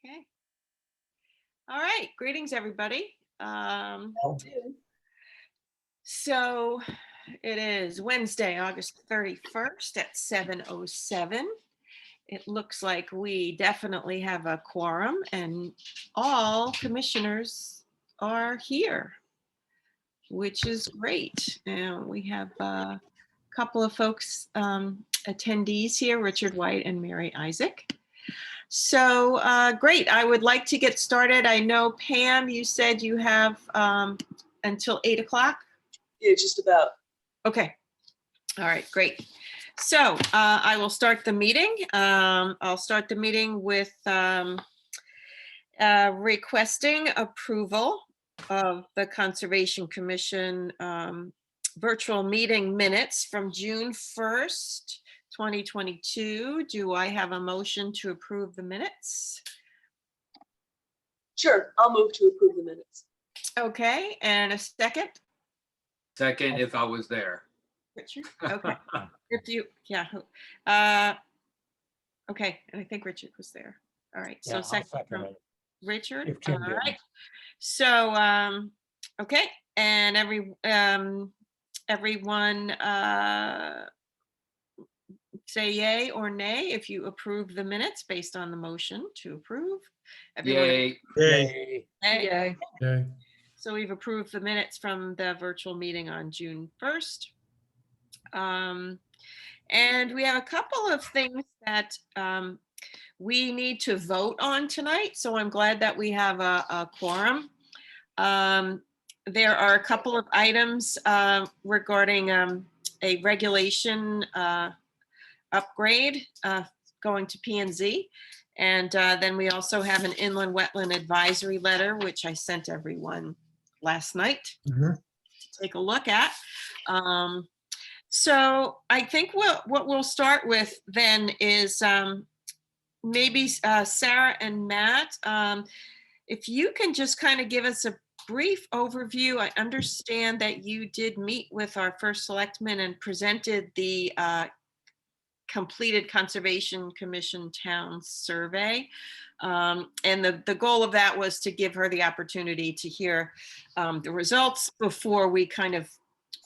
Okay. All right. Greetings, everybody. So it is Wednesday, August 31st at 7:07. It looks like we definitely have a quorum and all commissioners are here, which is great. And we have a couple of folks, attendees here, Richard White and Mary Isaac. So great. I would like to get started. I know, Pam, you said you have until 8 o'clock. Yeah, just about. Okay. All right, great. So I will start the meeting. I'll start the meeting with requesting approval of the Conservation Commission virtual meeting minutes from June 1st, 2022. Do I have a motion to approve the minutes? Sure, I'll move to approve the minutes. Okay, and a second? Second, if I was there. Richard? Okay. If you, yeah. Okay, and I think Richard was there. All right, so Yeah, I'll second from it. Richard. If All Kim didn't. right. So, okay, and everyone say yay or nay if you approve the minutes based on the motion to approve. Everyone Yay. Yay. Yay. Yay. So we've approved the minutes from the virtual meeting on June 1st. And we have a couple of things that we need to vote on tonight. So I'm glad that we have a quorum. There are a couple of items regarding a regulation upgrade going to P&Z. And then we also have an inland wetland advisory letter, which I sent everyone last night to take a look at. So I think what we'll start with then is maybe Sarah and Matt, if you can just kind of give us a brief overview. I understand that you did meet with our first selectman and presented the completed Conservation Commission town survey. And the goal of that was to give her the opportunity to hear the results before we kind of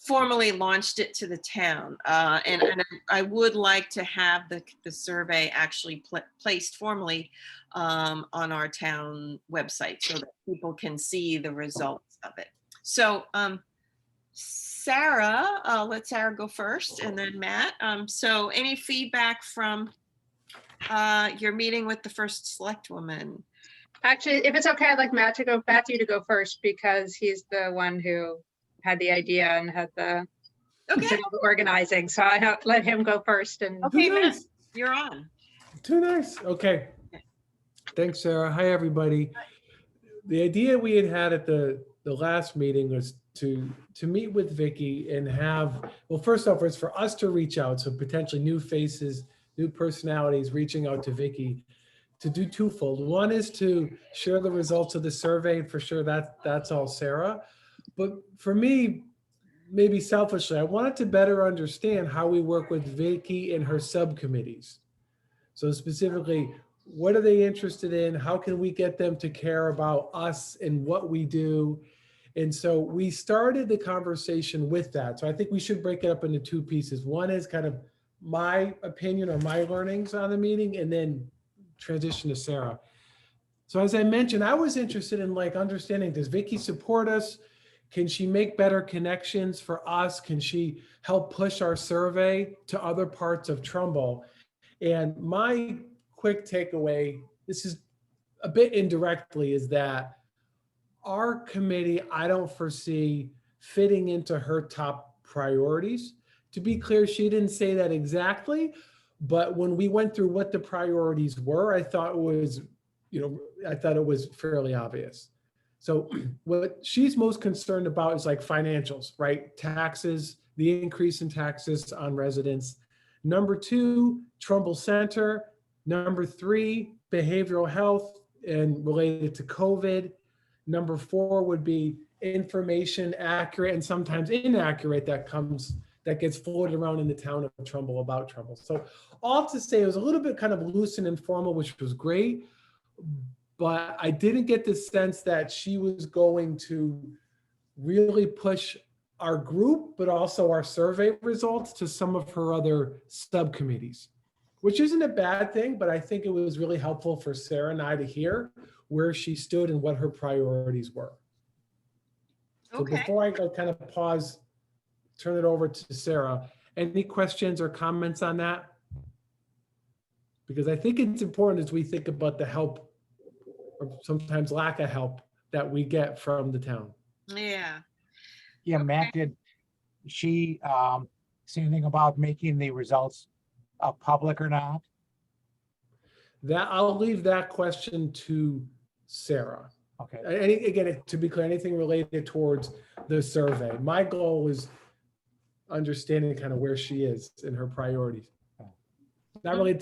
formally launched it to the town. And I would like to have the survey actually placed formally on our town website so that people can see the results of it. So Sarah, let Sarah go first and then Matt. So any feedback from your meeting with the first select woman? Actually, if it's okay, I'd like Matthew to go first because he's the one who had the idea and had the, Okay. the organizing. So I let him go first. And Okay, Matt, Nice. you're on. Too nice. Okay. Thanks, Sarah. Hi, everybody. The idea we had at the last meeting was to meet with Vicky and have, well, first off, was for us to reach out. So potentially new faces, new personalities reaching out to Vicky to do twofold. One is to share the results of the survey. For sure, that's all Sarah. But for me, maybe selfishly, I wanted to better understand how we work with Vicky and her subcommittees. So specifically, what are they interested in? How can we get them to care about us and what we do? And so we started the conversation with that. So I think we should break it up into two pieces. One is kind of my opinion or my learnings on the meeting, and then transition to Sarah. So as I mentioned, I was interested in understanding, does Vicky support us? Can she make better connections for us? Can she help push our survey to other parts of Trumbull? And my quick takeaway, this is a bit indirectly, is that our committee, I don't foresee fitting into her top priorities. To be clear, she didn't say that exactly, but when we went through what the priorities were, I thought it was, fairly obvious. So what she's most concerned about is financials, right? Taxes, the increase in taxes on residents. Number 2, Trumbull Center. Number 3, behavioral health and related to COVID. Number 4 would be information accurate and sometimes inaccurate that gets floated around in the town of Trumbull about Trumbull. So all to say, it was a little bit kind of loose and informal, which was great. but I didn't get the sense that she was going to really push our group, but also our survey results to some of her other subcommittees, which isn't a bad thing, but I think it was really helpful for Sarah and I to hear where she stood and what her priorities were. So Okay. before I go kind of pause, turn it over to Sarah, any questions or comments on that? Because I think it's important as we think about the help, or sometimes lack of help, that we get from the town. Yeah. Yeah, Matt, did she say anything about making the results public or not? That, I'll leave that question to Sarah. Okay, Again, to be clear, anything related towards the survey. My goal is understanding kind of where she is in her priorities. Not really,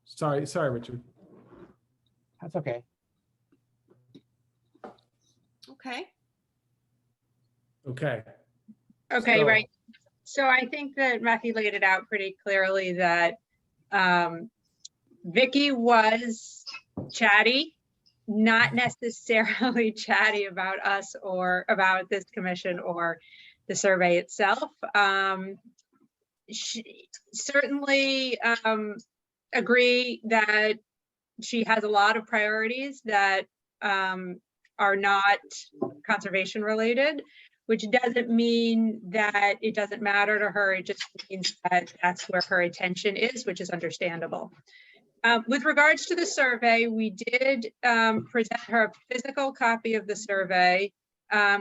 sorry, Richard. that's okay. Okay. Okay. Okay, So- right. So I think that Matthew laid it out pretty clearly that Vicky was chatty, not necessarily chatty about us or about this commission or the survey itself. She certainly agree that she has a lot of priorities that are not conservation related, which doesn't mean that it doesn't matter to her. It just means that that's where her attention is, which is understandable. With regards to the survey, we did present her a physical copy of the survey.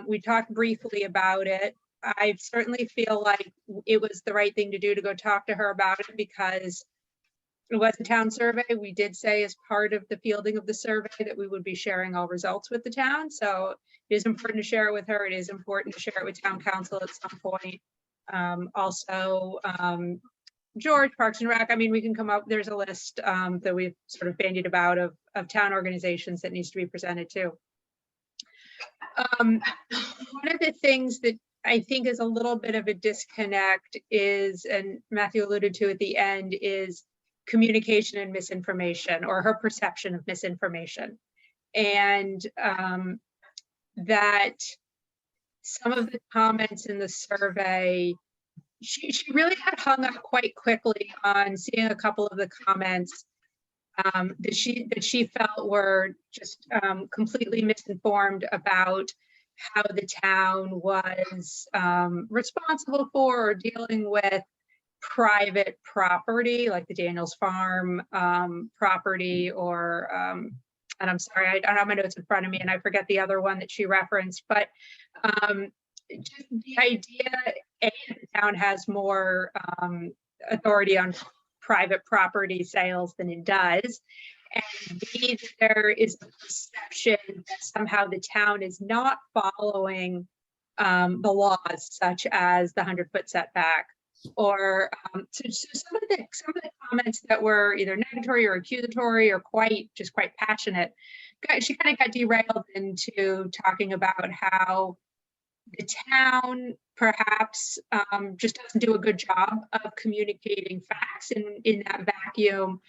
We talked briefly about it. I certainly feel like it was the right thing to do to go talk to her about it because it was a town survey. We did say as part of the fielding of the survey that we would be sharing all results with the town. So it is important to share it with her. It is important to share it with town council at some point. Also, George, Parks and Rec, I mean, we can come up, there's a list that we've sort of bandied about of town organizations that needs to be presented too. One of the things that I think is a little bit of a disconnect is, and Matthew alluded to at the end, is communication and misinformation, or her perception of misinformation. And that some of the comments in the survey, she really had hung up quite quickly on seeing a couple of the comments that she felt were just completely misinformed about how the town was responsible for or dealing with private property, like the Daniels Farm property, or and I'm sorry, I don't have my notes in front of me and I forget the other one that she referenced, but just the idea, A, the town has more authority on private property sales than it does, and B, there is a perception that somehow the town is not following the laws, such as the 100-foot setback, or so some of the comments that were either negatory or accusatory or quite passionate, she kind of got derailed into talking about how the town perhaps just doesn't do a good job of communicating facts in that vacuum.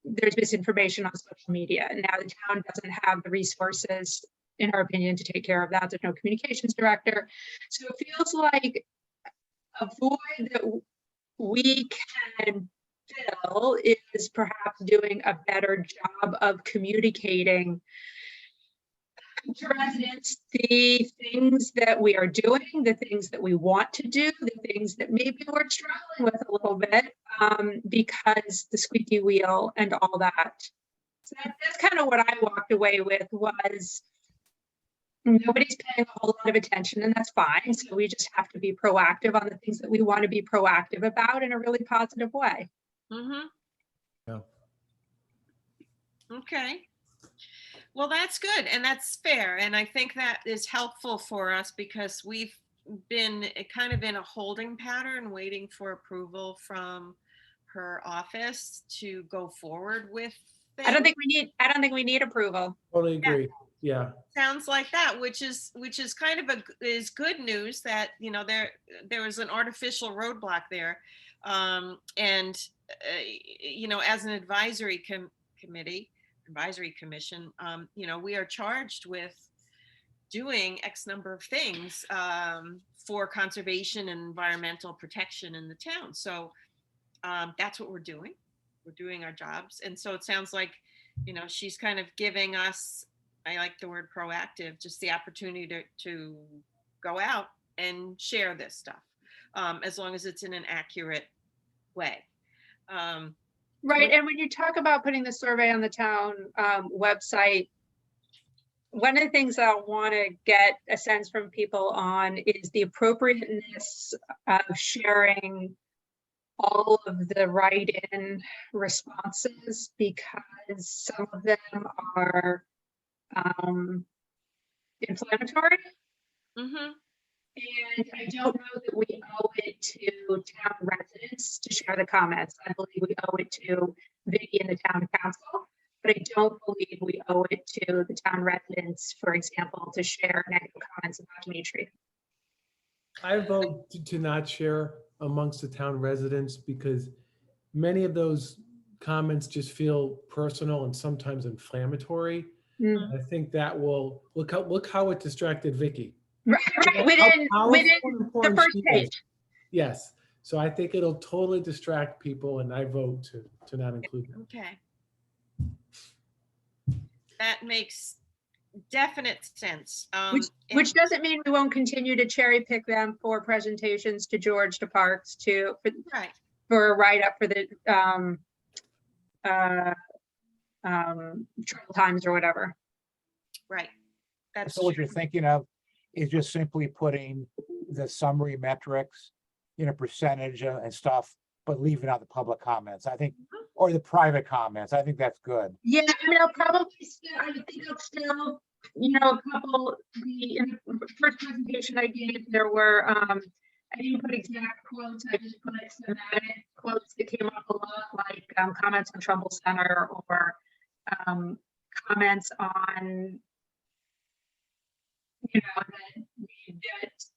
There's misinformation on social media, and now the town doesn't have the resources, in her opinion, to take care of that. There's no communications director. So it feels like a void that we can fill is perhaps doing a better job of communicating to residents the things that we are doing, the things that we want to do, the things that maybe we're struggling with a little bit because the squeaky wheel and all that. So that's kind of what I walked away with, was nobody's paying a whole lot of attention, and that's fine. So we just have to be proactive on the things that we want to be proactive about in a really positive way. Mm-hmm. Yeah. Okay. Well, that's good, and that's fair, and I think that is helpful for us because we've been kind of in a holding pattern, waiting for approval from her office to go forward with I don't things. think we need approval. Totally agree. Yeah. Sounds like that, which is kind of is good news that, you know, there was an artificial roadblock there, and you know, as an advisory committee, Advisory Commission, you know, we are charged with doing X number of things for conservation and environmental protection in the town. So that's what we're doing. We're doing our jobs. And so it sounds like, you know, she's kind of giving us, I like the word proactive, just the opportunity to go out and share this stuff, as long as it's in an accurate way. Right, and when you talk about putting the survey on the town website, one of the things that I want to get a sense from people on is the appropriateness of sharing all of the write-in responses, because some of them are inflammatory. Mm-hmm. And I don't know that we owe it to town residents to share the comments. I believe we owe it to Vicky and the town council, but I don't believe we owe it to the town residents, for example, to share negative comments about Dimitri. I vote to not share amongst the town residents because many of those comments just feel personal and sometimes inflammatory. I think that will look how it distracted Vicky. Right, How within powerful and the important first she is. page. Yes, so I think it'll totally distract people, and I vote to not include them. Okay. That makes definite sense. Which doesn't mean we won't continue to cherry pick them for presentations to George, to Parks, Right. for a write-up for the Travel Times or whatever. Right. That's So what true. you're thinking of is just simply putting the summary metrics, you know, percentage and stuff, but leaving out the public comments, I think, or the private comments. I think that's good. Yeah, I mean, I'll probably still, I think I'll still, you know, a couple, in the first presentation I gave, there were, I didn't put exact quotes, I just put thematic quotes that came up a lot, like comments on Trumbull Center, or comments on, you know,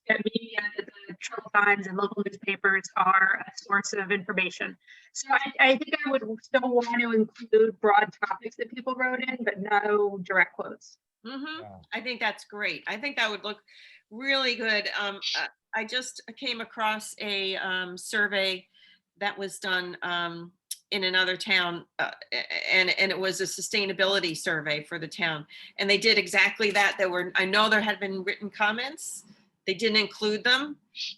that media, that the Trumbull Times and local newspapers are a source of information. So I think I would still want to include broad topics that people wrote in, but no direct quotes. Mm-hmm. Yeah. I think that's great. I think that would look really good. I just came across a survey that was done in another town, and it was a sustainability survey for the town. And they did exactly that. I know there had been written comments. They didn't include them,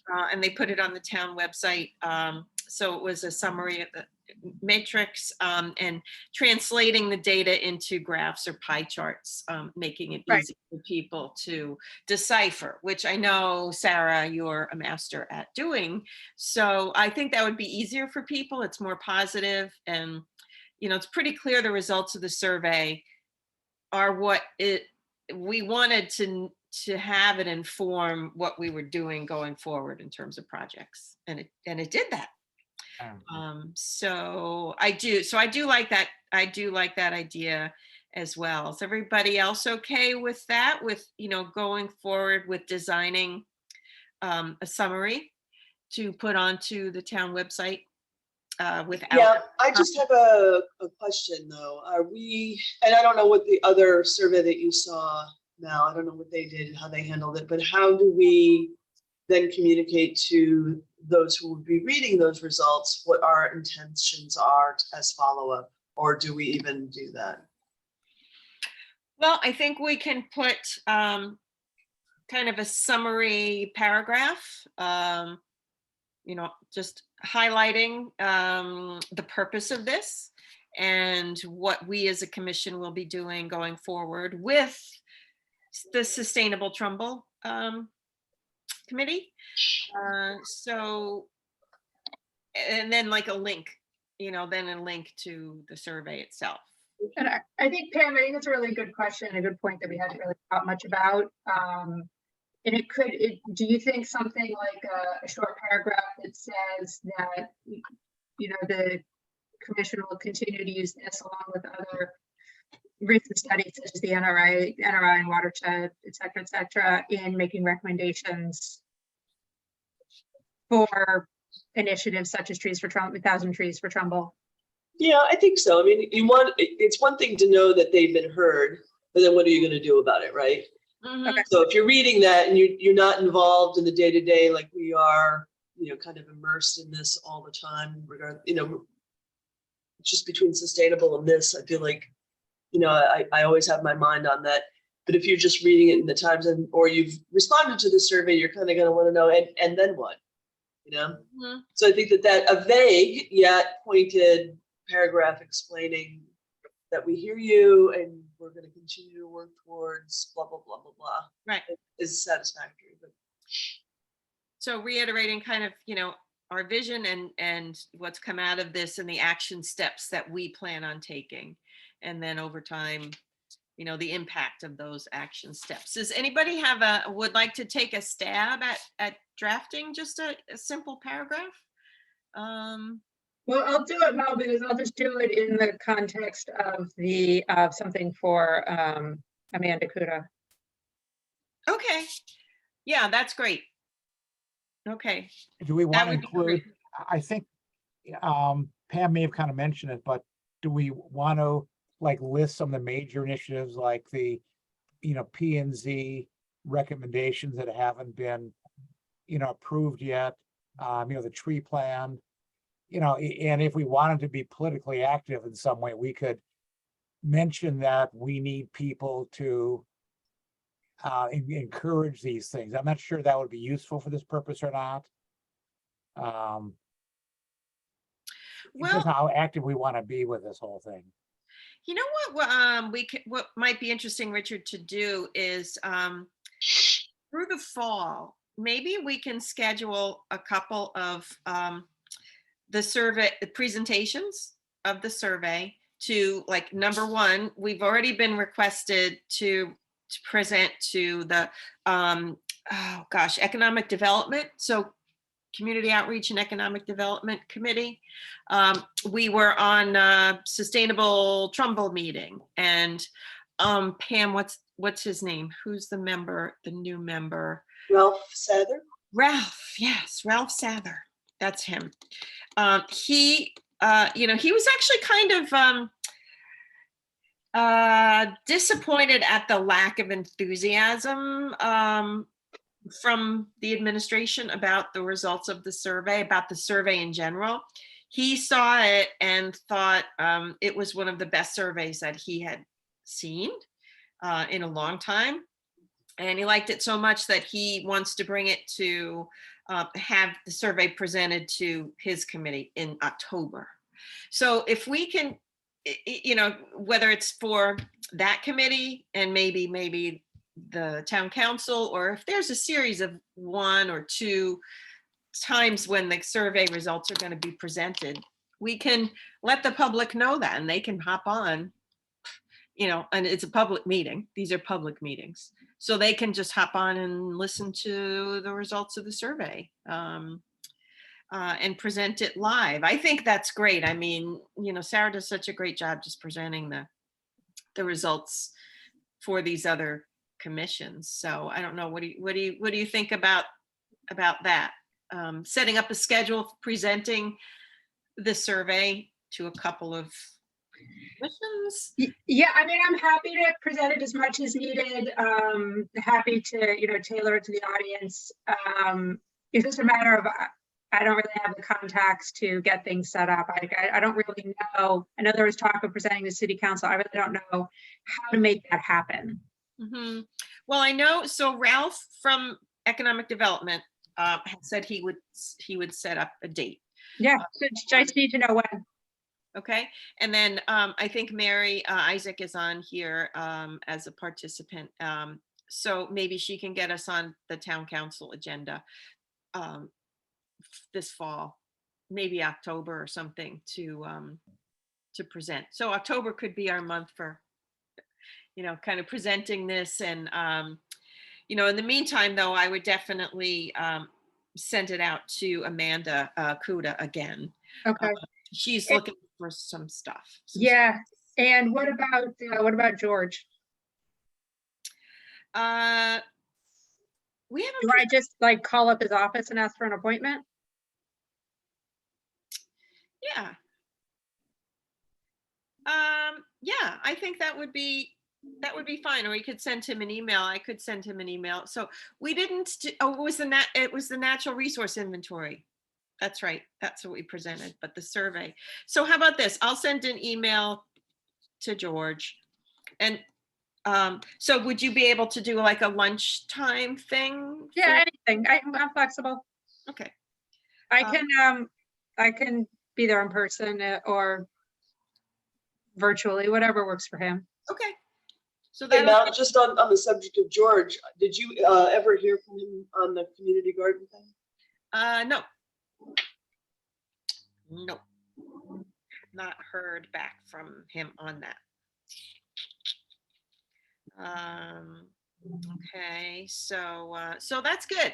and they put it on the town website. So it was a summary of the matrix, and translating the data into graphs or pie charts, making it Right. easy for people to decipher, which I know, Sarah, you're a master at doing. So I think that would be easier for people. It's more positive, and, you know, it's pretty clear the results of the survey are what we wanted to have it inform what we were doing going forward in terms of projects. And it did that. So I do like that. I do like that idea as well. Is everybody else okay with that? With, you know, going forward with designing a summary to put onto the town website without. Yeah, I just have a question though. Are we, and I don't know what the other survey that you saw, Mel, I don't know what they did, how they handled it, but how do we then communicate to those who would be reading those results what our intentions are as follow-up, or do we even do that? Well, I think we can put kind of a summary paragraph, you know, just highlighting the purpose of this and what we as a commission will be doing going forward with the Sustainable Trumbull Committee. So, and then like a link, you know, then a link to the survey itself. And I think, Pam, I think it's a really good question, a good point that we hadn't really thought much about. And do you think something like a short paragraph that says that, you know, the commission will continue to use this along with other recent studies such as the NRI and Watershed, et cetera, in making recommendations for initiatives such as Trees for Trumbull, 1,000 Trees for Trumbull? Yeah, I think so. I mean, it's one thing to know that they've been heard, but then what are you going to do about it, right? Mhm. Okay. So if you're reading that and you're not involved in the day-to-day like we are, kind of immersed in this all the time, just between sustainable and this, I feel like, I always have my mind on that. But if you're just reading it in the Times or you've responded to the survey, you're kind of going to want to know, and then what, Mhm. So I think that a vague yet pointed paragraph explaining that we hear you and we're going to continue to work towards blah, blah, blah, blah, blah. Right. Is satisfactory, but So reiterating kind of, our vision and what's come out of this and the action steps that we plan on taking. And then over time, the impact of those action steps. Does anybody would like to take a stab at drafting just a simple paragraph? Well, I'll do it now because I'll just do it in the context of something for Amanda Kuda. Okay. Yeah, that's great. Okay. Do we want to would be include, great. I think, Pam may have kind of mentioned it, but do we want to like list some of the major initiatives like the, P and Z recommendations that haven't been, approved yet? The tree plan, and if we wanted to be politically active in some way, we could mention that we need people to encourage these things. I'm not sure that would be useful for this purpose or not. Depends Well, how active we want to be with this whole thing. you know what might be interesting, Richard, to do is through the fall, maybe we can schedule a couple of the survey presentations of the survey to, like, number one, we've already been requested to present to the economic development. So Community Outreach and Economic Development Committee. We were on Sustainable Trumbull meeting, and Pam, what's his name? Who's the new member? Ralph Sather? Ralph, yes, Ralph Sather. That's him. He was actually kind of disappointed at the lack of enthusiasm from the administration about the results of the survey, about the survey in general. He saw it and thought it was one of the best surveys that he had seen in a long time. And he liked it so much that he wants to bring it to have the survey presented to his committee in October. So if we can, whether it's for that committee and maybe the town council, or if there's a series of 1 or 2 times when the survey results are going to be presented, we can let the public know that, and they can hop on, and it's a public meeting. These are public meetings. So they can just hop on and listen to the results of the survey and present it live. I think that's great. I mean, Sarah does such a great job just presenting the results for these other commissions. So I don't know. What do you think about that? Setting up a schedule for presenting the survey to a couple of commissions. Yeah, I mean, I'm happy to present it as much as needed. Happy to, tailor it to the audience. It's just a matter of, I don't really have the contacts to get things set up. I don't really know. I know there was talk of presenting to city council. I really don't know how to make that happen. Mm-hmm. Well, I know. So Ralph from Economic Development had said he would set up a date. Yeah, so I just need to know when. Okay. And then I think Mary Isaac is on here as a participant. So maybe she can get us on the town council agenda this fall, maybe October or something to present. So October could be our month for, kind of presenting this. And, in the meantime, though, I would definitely send it out to Amanda Kuda again. Okay. She's looking for some stuff. Yeah. And what about George? We haven't. Do I just call up his office and ask for an appointment? Yeah. Yeah, I think that would be fine. Or we could send him an email. I could send him an email. So we didn't, oh, it was the natural resource inventory. That's right. That's what we presented, but the survey. So how about this? I'll send an email to George. And so would you be able to do like a lunchtime thing? Yeah, anything. I'm flexible. Okay. I can be there in person or virtually, whatever works for him. Okay. So Hey, that, Mal, just on the subject of George, did you ever hear from him on the community garden thing? no. No. Not heard back from him on that. Okay, so that's good.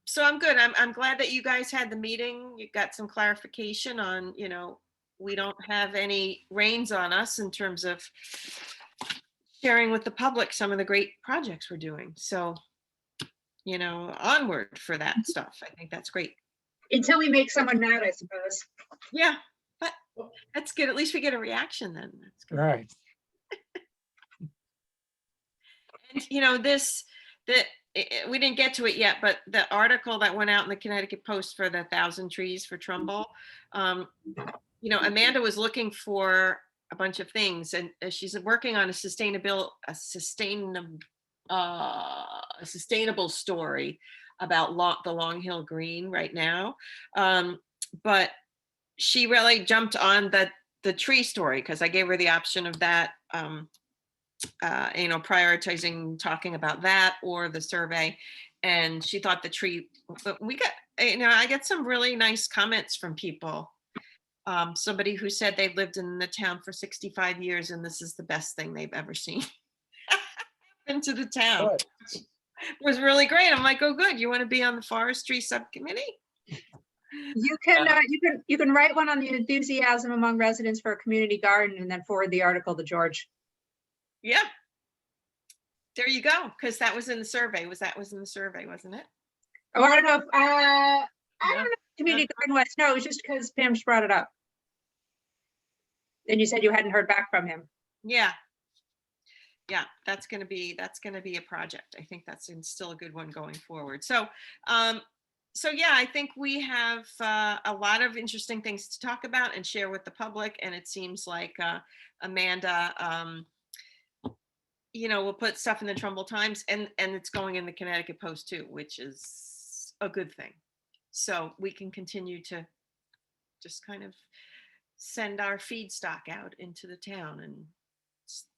So I'm good. I'm glad that you guys had the meeting. You got some clarification on, we don't have any reins on us in terms of sharing with the public some of the great projects we're doing. So, onward for that stuff. I think that's great. Until we make someone mad, I suppose. Yeah, but that's good. At least we get a reaction then. That's good. Right. And we didn't get to it yet, but the article that went out in the Connecticut Post for the 1,000 trees for Trumbull, Amanda was looking for a bunch of things, and she's working on a sustainable story about the Long Hill Green right now. But she really jumped on the tree story because I gave her the option of that. Prioritizing talking about that or the survey, and she thought the tree. We got, I get some really nice comments from people. Somebody who said they've lived in the town for 65 years and this is the best thing they've ever seen. Into the town. Good. It was really great. I'm like, oh, good. You want to be on the forestry subcommittee? You can write one on the enthusiasm among residents for a community garden and then forward the article to George. Yeah. There you go. Because that was in the survey. Was in the survey, wasn't it? Oh, I don't know. I don't know. If community garden was. No, it was just because Pam just brought it up. And you said you hadn't heard back from him. Yeah. Yeah, that's gonna be a project. I think that's still a good one going forward. So, yeah, I think we have a lot of interesting things to talk about and share with the public. And it seems like Amanda, will put stuff in the Trumbull Times, and it's going in the Connecticut Post too, which is a good thing. So we can continue to just kind of send our feedstock out into the town and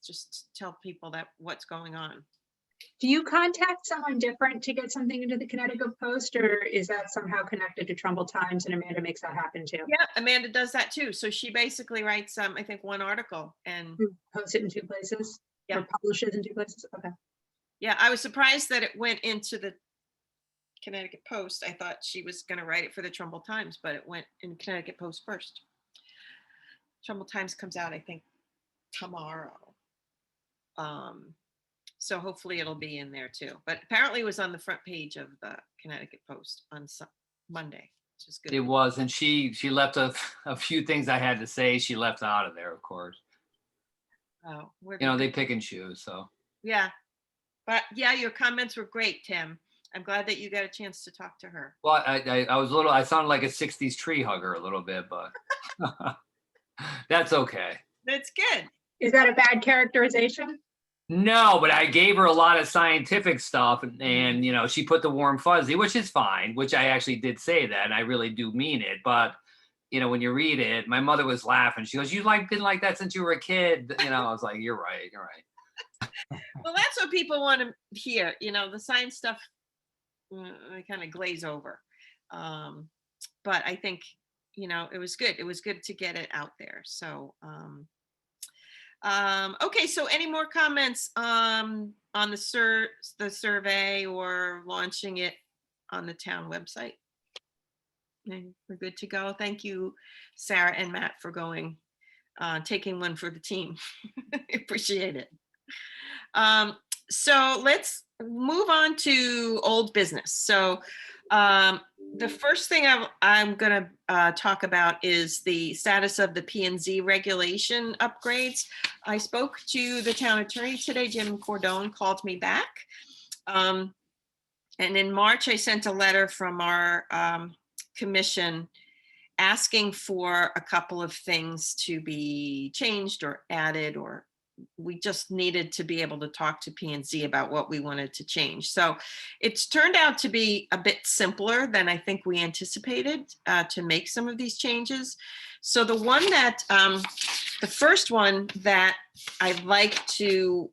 just tell people that what's going on. Do you contact someone different to get something into the Connecticut Post, or is that somehow connected to Trumbull Times and Amanda makes that happen too? Yeah, Amanda does that too. So she basically writes, I think, one article and Post it in two places? Yeah. Or publish it in two places? Okay. yeah, I was surprised that it went into the Connecticut Post. I thought she was going to write it for the Trumbull Times, but it went in Connecticut Post first. Trumbull Times comes out, I think, tomorrow. So hopefully it'll be in there too. But apparently it was on the front page of the Connecticut Post on Monday, which is good. It was, and she left a few things I had to say. She left out of there, of course. Oh, They pick and choose. So yeah, but yeah, your comments were great, Tim. I'm glad that you got a chance to talk to her. well, I was I sounded like a 60s tree hugger a little bit, but that's okay. That's good. Is that a bad characterization? No, but I gave her a lot of scientific stuff, and she put the warm fuzzy, which is fine, which I actually did say that, and I really do mean it. But when you read it, my mother was laughing. She goes, "You been like that since you were a kid." I was like, "You're right, you're right." Well, that's what people want to hear. The science stuff, they kind of glaze over. But I think, it was good. It was good to get it out there. So, okay, so any more comments on the survey or launching it on the town website? And we're good to go. Thank you, Sarah and Matt, for taking one for the team. Appreciate it. So let's move on to old business. So the first thing I'm going to talk about is the status of the P and Z regulation upgrades. I spoke to the town attorney today. Jim Cordone called me back. And in March, I sent a letter from our commission asking for a couple of things to be changed or added, or we just needed to be able to talk to P&Z about what we wanted to change. So it's turned out to be a bit simpler than I think we anticipated to make some of these changes. So the one that, the first one that I'd like to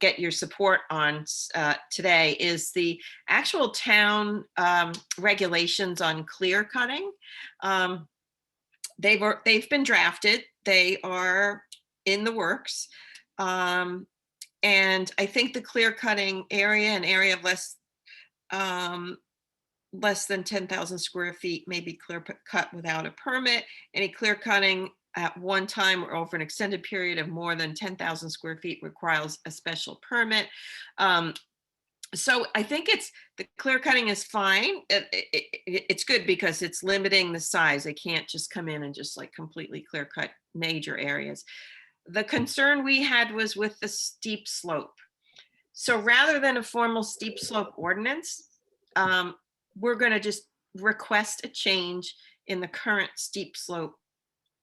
get your support on today is the actual town regulations on clear cutting. They've been drafted. They are in the works. And I think the clear cutting area, an area of less than 10,000 square feet may be clear cut without a permit. Any clear cutting at one time or over an extended period of more than 10,000 square feet requires a special permit. So I think the clear cutting is fine. It's good because it's limiting the size. They can't just come in and just like completely clear cut major areas. The concern we had was with the steep slope. So rather than a formal steep slope ordinance, we're going to just request a change in the current steep slope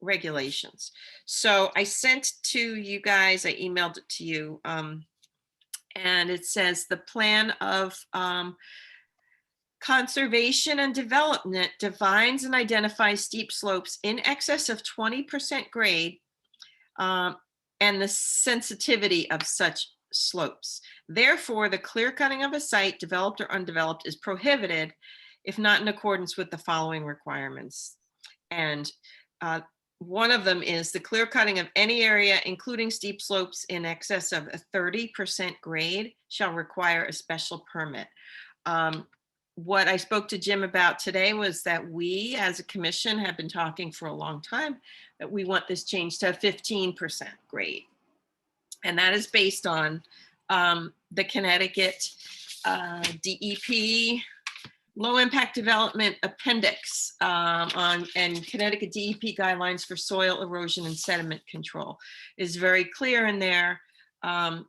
regulations. So I sent to you guys, I emailed it to you, and it says the plan of conservation and development defines and identifies steep slopes in excess of 20% grade and the sensitivity of such slopes. Therefore, the clear cutting of a site, developed or undeveloped, is prohibited if not in accordance with the following requirements. And one of them is the clear cutting of any area, including steep slopes in excess of a 30% grade, shall require a special permit. What I spoke to Jim about today was that we as a commission have been talking for a long time that we want this changed to a 15% grade. And that is based on the Connecticut DEP Low Impact Development Appendix and Connecticut DEP guidelines for soil erosion and sediment control is very clear in there. The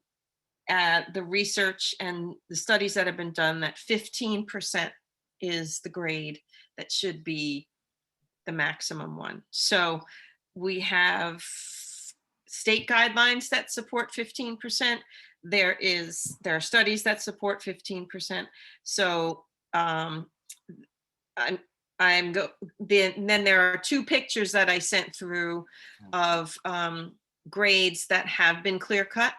research and the studies that have been done that 15% is the grade that should be the maximum one. So we have state guidelines that support 15%. There are studies that support 15%. So then there are two pictures that I sent through of grades that have been clear cut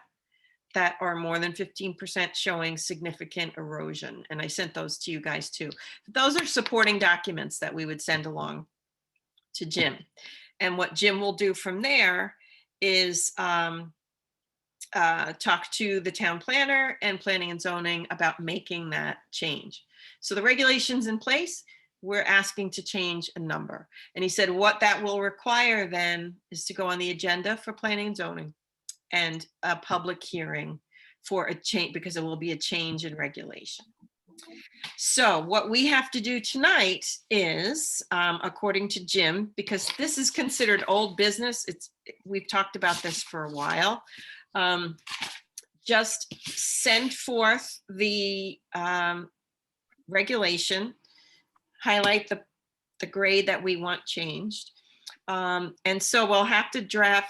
that are more than 15% showing significant erosion. And I sent those to you guys too. Those are supporting documents that we would send along to Jim. And what Jim will do from there is talk to the town planner and planning and zoning about making that change. So the regulations in place, we're asking to change a number. And he said what that will require then is to go on the agenda for planning and zoning and a public hearing for a change, because it will be a change in regulation. So what we have to do tonight is, according to Jim, because this is considered old business, we've talked about this for a while, just send forth the regulation, highlight the grade that we want changed. And so we'll have to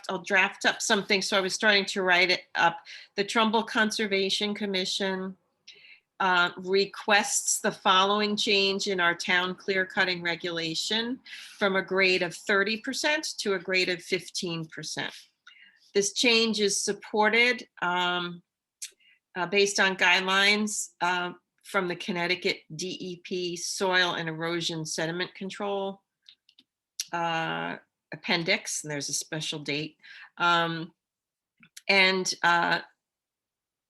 I'll draft up something. So I was starting to write it up. The Trumbull Conservation Commission requests the following change in our town clear cutting regulation from a grade of 30% to a grade of 15%. This change is supported based on guidelines from the Connecticut DEP Soil and Erosion Sediment Control Appendix, and there's a special date.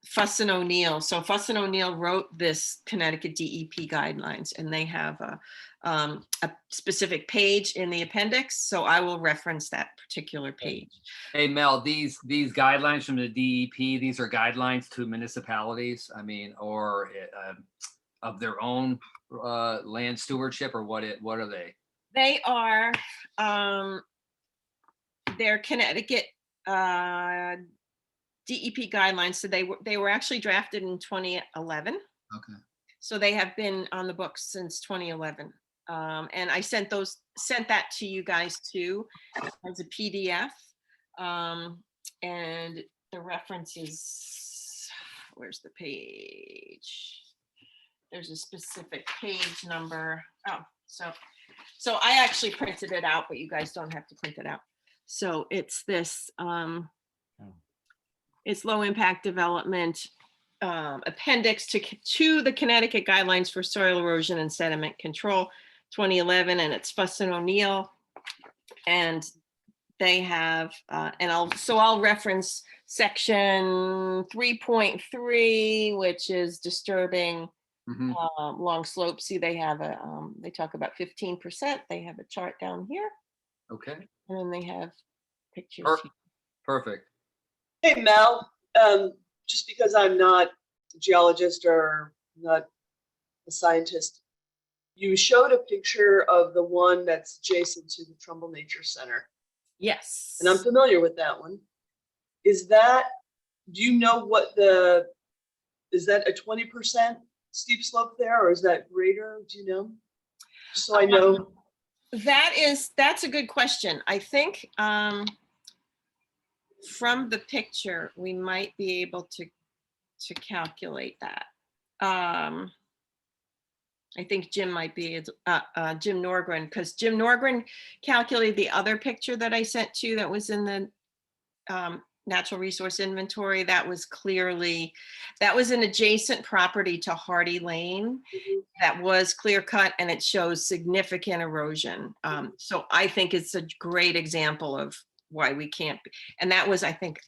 Fuss and O'Neill. So Fuss and O'Neill wrote this Connecticut DEP guidelines, and they have a specific page in the appendix. So I will reference that particular page. Hey, Mel, these guidelines from the DEP, these are guidelines to municipalities, I mean, or of their own land stewardship, or what are they? They are, they're Connecticut DEP guidelines. So they were actually drafted in 2011. Okay. So they have been on the books since 2011. And I sent that to you guys too, as a PDF. And the reference is, where's the page? There's a specific page number. Oh, so I actually printed it out, but you guys don't have to print it out. So it's this, it's low impact development appendix to the Connecticut guidelines for soil erosion and sediment control, 2011, and it's Fuss and O'Neill. And they have, I'll reference section 3.3, which is disturbing long slopes. See, they have they talk about 15%. They have a chart down here. Okay. And then they have pictures. Perfect. Hey, Mel, just because I'm not a geologist or not a scientist, you showed a picture of the one that's adjacent to the Trumbull Nature Center, Yes. and I'm familiar with that one. Do you know is that a 20% steep slope there, or is that greater? Do you know? Just so I know. That's a good question. I think from the picture, we might be able to calculate that. I think Jim might be, Jim Norgren, because Jim Norgren calculated the other picture that I sent to you that was in the natural resource inventory. That was an adjacent property to Hardy Lane that was clear cut, and it shows significant erosion. So I think it's a great example of why we can't, and that was, I think,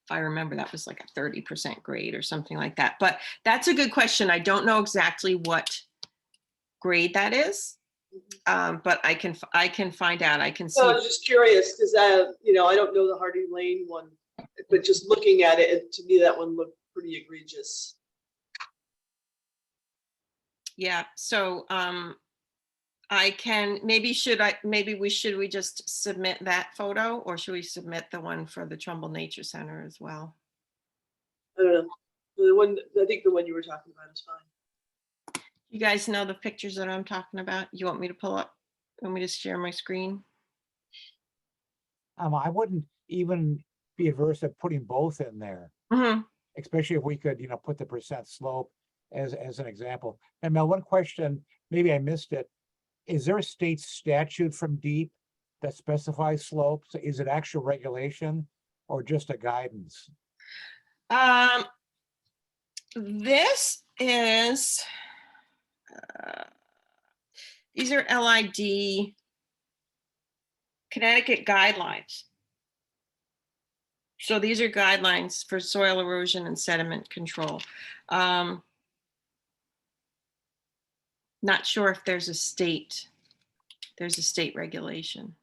if I remember, that was like a 30% grade or something like that. But that's a good question. I don't know exactly what grade that is, but I can find out. I can see. So I was just curious because I don't know the Hardy Lane one, but just looking at it, to me that one looked pretty egregious. Yeah. So I can maybe we just submit that photo, or should we submit the one for the Trumbull Nature Center as well? I don't know. I think the one you were talking about is fine. You guys know the pictures that I'm talking about? You want me to pull up? Want me to share my screen? I wouldn't even be averse of putting both in there, especially if we could, put the percent slope as an example. And Mel, one question, maybe I missed it. Is there a state statute from DEEP that specifies slopes? Is it actual regulation or just a guidance? This is, these are LID Connecticut guidelines. So these are guidelines for soil erosion and sediment control. Not sure if there's a state regulation.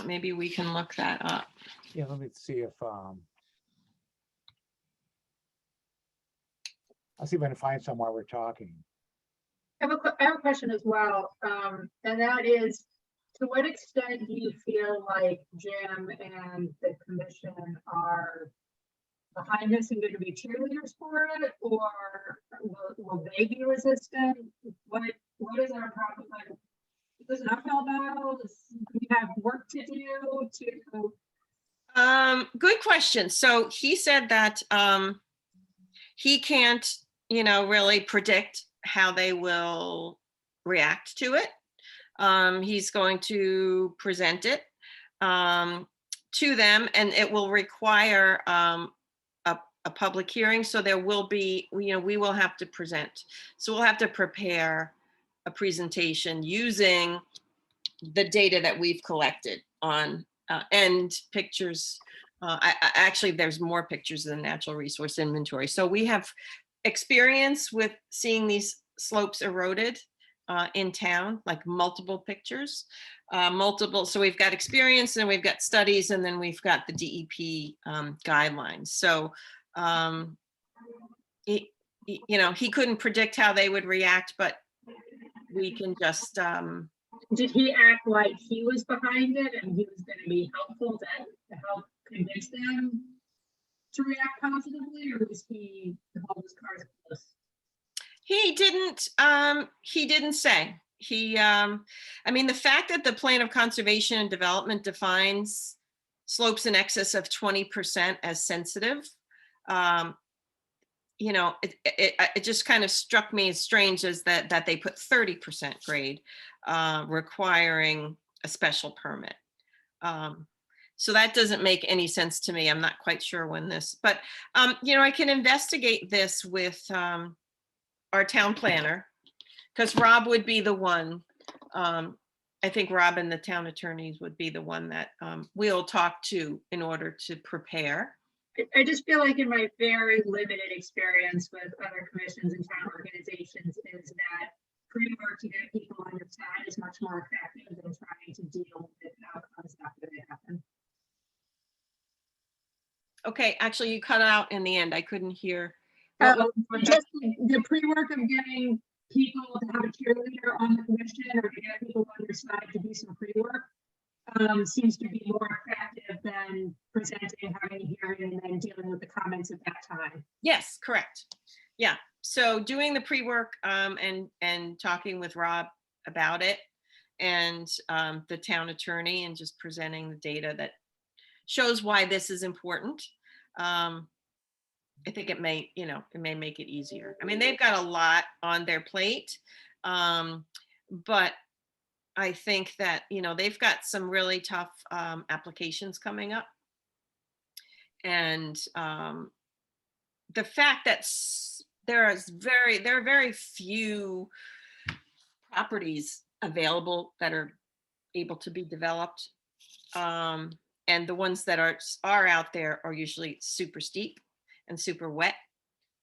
Maybe we can look that up. Yeah, let me see if I'll see if I can find some while we're talking. I have a question as well, and that is, to what extent do you feel like Jim and the commission are behind this and going to be cheerleaders for it, or will they be resistant? What is our problem? Like, does it uphill battle? Do we have work to do to? Good question. So he said that he can't, really predict how they will react to it. He's going to present it to them, and it will require a public hearing. So there will be, we will have to present. So we'll have to prepare a presentation using the data that we've collected on and pictures Actually, there's more pictures in the natural resource inventory. So we have experience with seeing these slopes eroded in town, like multiple pictures, multiple. So we've got experience and we've got studies, and then we've got the DEP guidelines. So, he couldn't predict how they would react, but we can just, Did he act like he was behind it and he was going to be helpful to help convince them to react positively, or was he to hold his cards close? he didn't say. I mean, the fact that the plan of conservation and development defines slopes in excess of 20% as sensitive, it just kind of struck me as strange as that they put 30% grade, requiring a special permit. So that doesn't make any sense to me. I'm not quite sure when this, but I can investigate this with our town planner, because Rob would be the one. I think Rob and the town attorneys would be the one that we'll talk to in order to prepare. I just feel like in my very limited experience with other commissions and town organizations is that pre-work to get people on your side is much more effective than trying to deal with outcomes after they happen. Okay, actually, you cut out in the end. I couldn't hear. What was that? Just the pre-work of getting people to have a cheerleader on the commission or to get people on your side to do some pre-work seems to be more effective than presenting, having a hearing, and then dealing with the comments at that time. Yes, correct. Yeah. So doing the pre-work and talking with Rob about it, and the town attorney, and just presenting the data that shows why this is important. I think it may make it easier. I mean, they've got a lot on their plate, but I think that, they've got some really tough applications coming up. And the fact that there are very few properties available that are able to be developed. And the ones that are out there are usually super steep and super wet.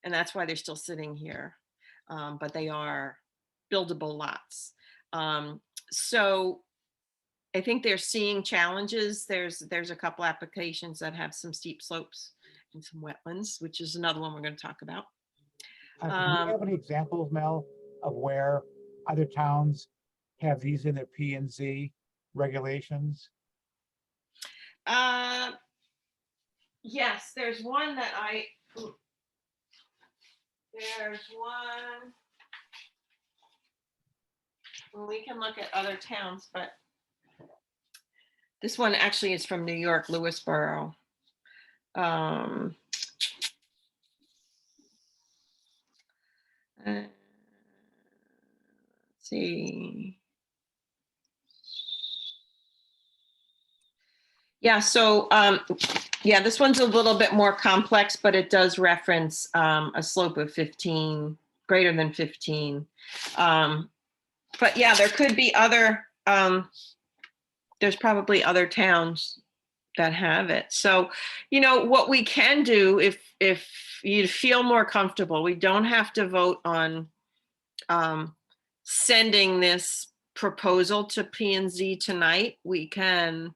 And that's why they're still sitting here. But they are buildable lots. So I think they're seeing challenges. There's a couple applications that have some steep slopes and some wetlands, which is another one we're going to talk about. Do you have any examples, Mel, of where other towns have these in their P and Z regulations? Yes, there's one. Well, we can look at other towns, but this one actually is from New York, Lewisboro. Let's see. Yeah, so this one's a little bit more complex, but it does reference a slope of 15, greater than 15. But yeah, there could be other, there's probably other towns that have it. So, what we can do, if you feel more comfortable, we don't have to vote on sending this proposal to P&Z tonight. We can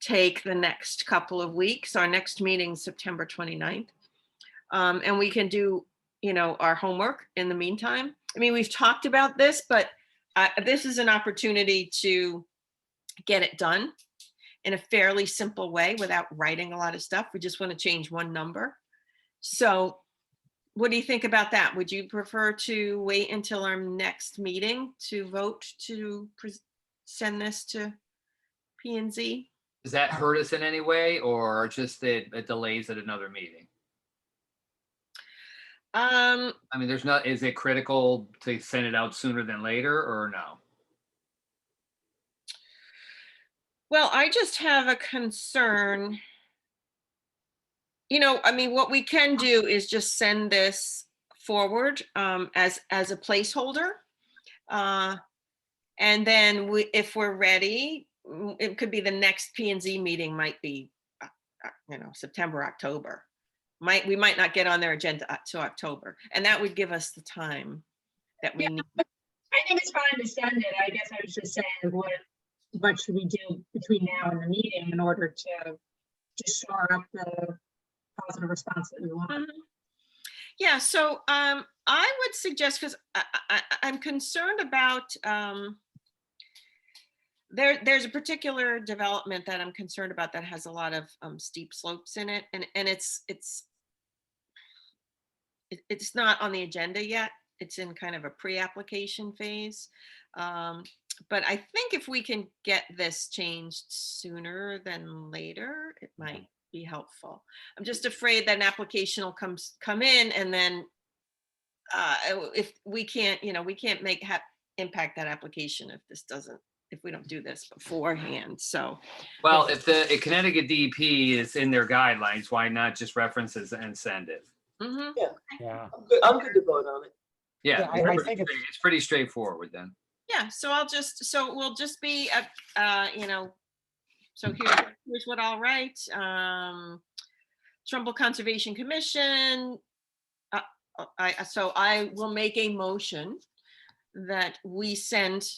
take the next couple of weeks. Our next meeting, September 29th. And we can do, our homework in the meantime. I mean, we've talked about this, but this is an opportunity to get it done in a fairly simple way without writing a lot of stuff. We just want to change one number. So what do you think about that? Would you prefer to wait until our next meeting to vote to send this to P&Z? Does that hurt us in any way, or just that it delays at another meeting? I mean, is it critical to send it out sooner than later, or no? Well, I just have a concern. I mean, what we can do is just send this forward as a placeholder. And then if we're ready, it could be the next P&Z meeting might be September, October. We might not get on their agenda till October, and that would give us the time that we Yeah. need. I think it's fine to send it. I guess I was just saying, what should we do between now and the meeting in order to shore up the positive response that we want? Mhm. Yeah, so I would suggest, because I'm concerned about there's a particular development that I'm concerned about that has a lot of steep slopes in it, and it's not on the agenda yet. It's in kind of a pre-application phase. But I think if we can get this changed sooner than later, it might be helpful. I'm just afraid that an application will come in, and then if we can't, we can't impact that application if we don't do this beforehand. So, Well, if Connecticut DEP is in their guidelines, why not just references and send it? mhm. Yeah. I'm good to vote on it. Yeah, Yeah, I think it's pretty straightforward then. Yeah, so we'll just be, so here's what I'll write. Trumbull Conservation Commission. So I will make a motion that we send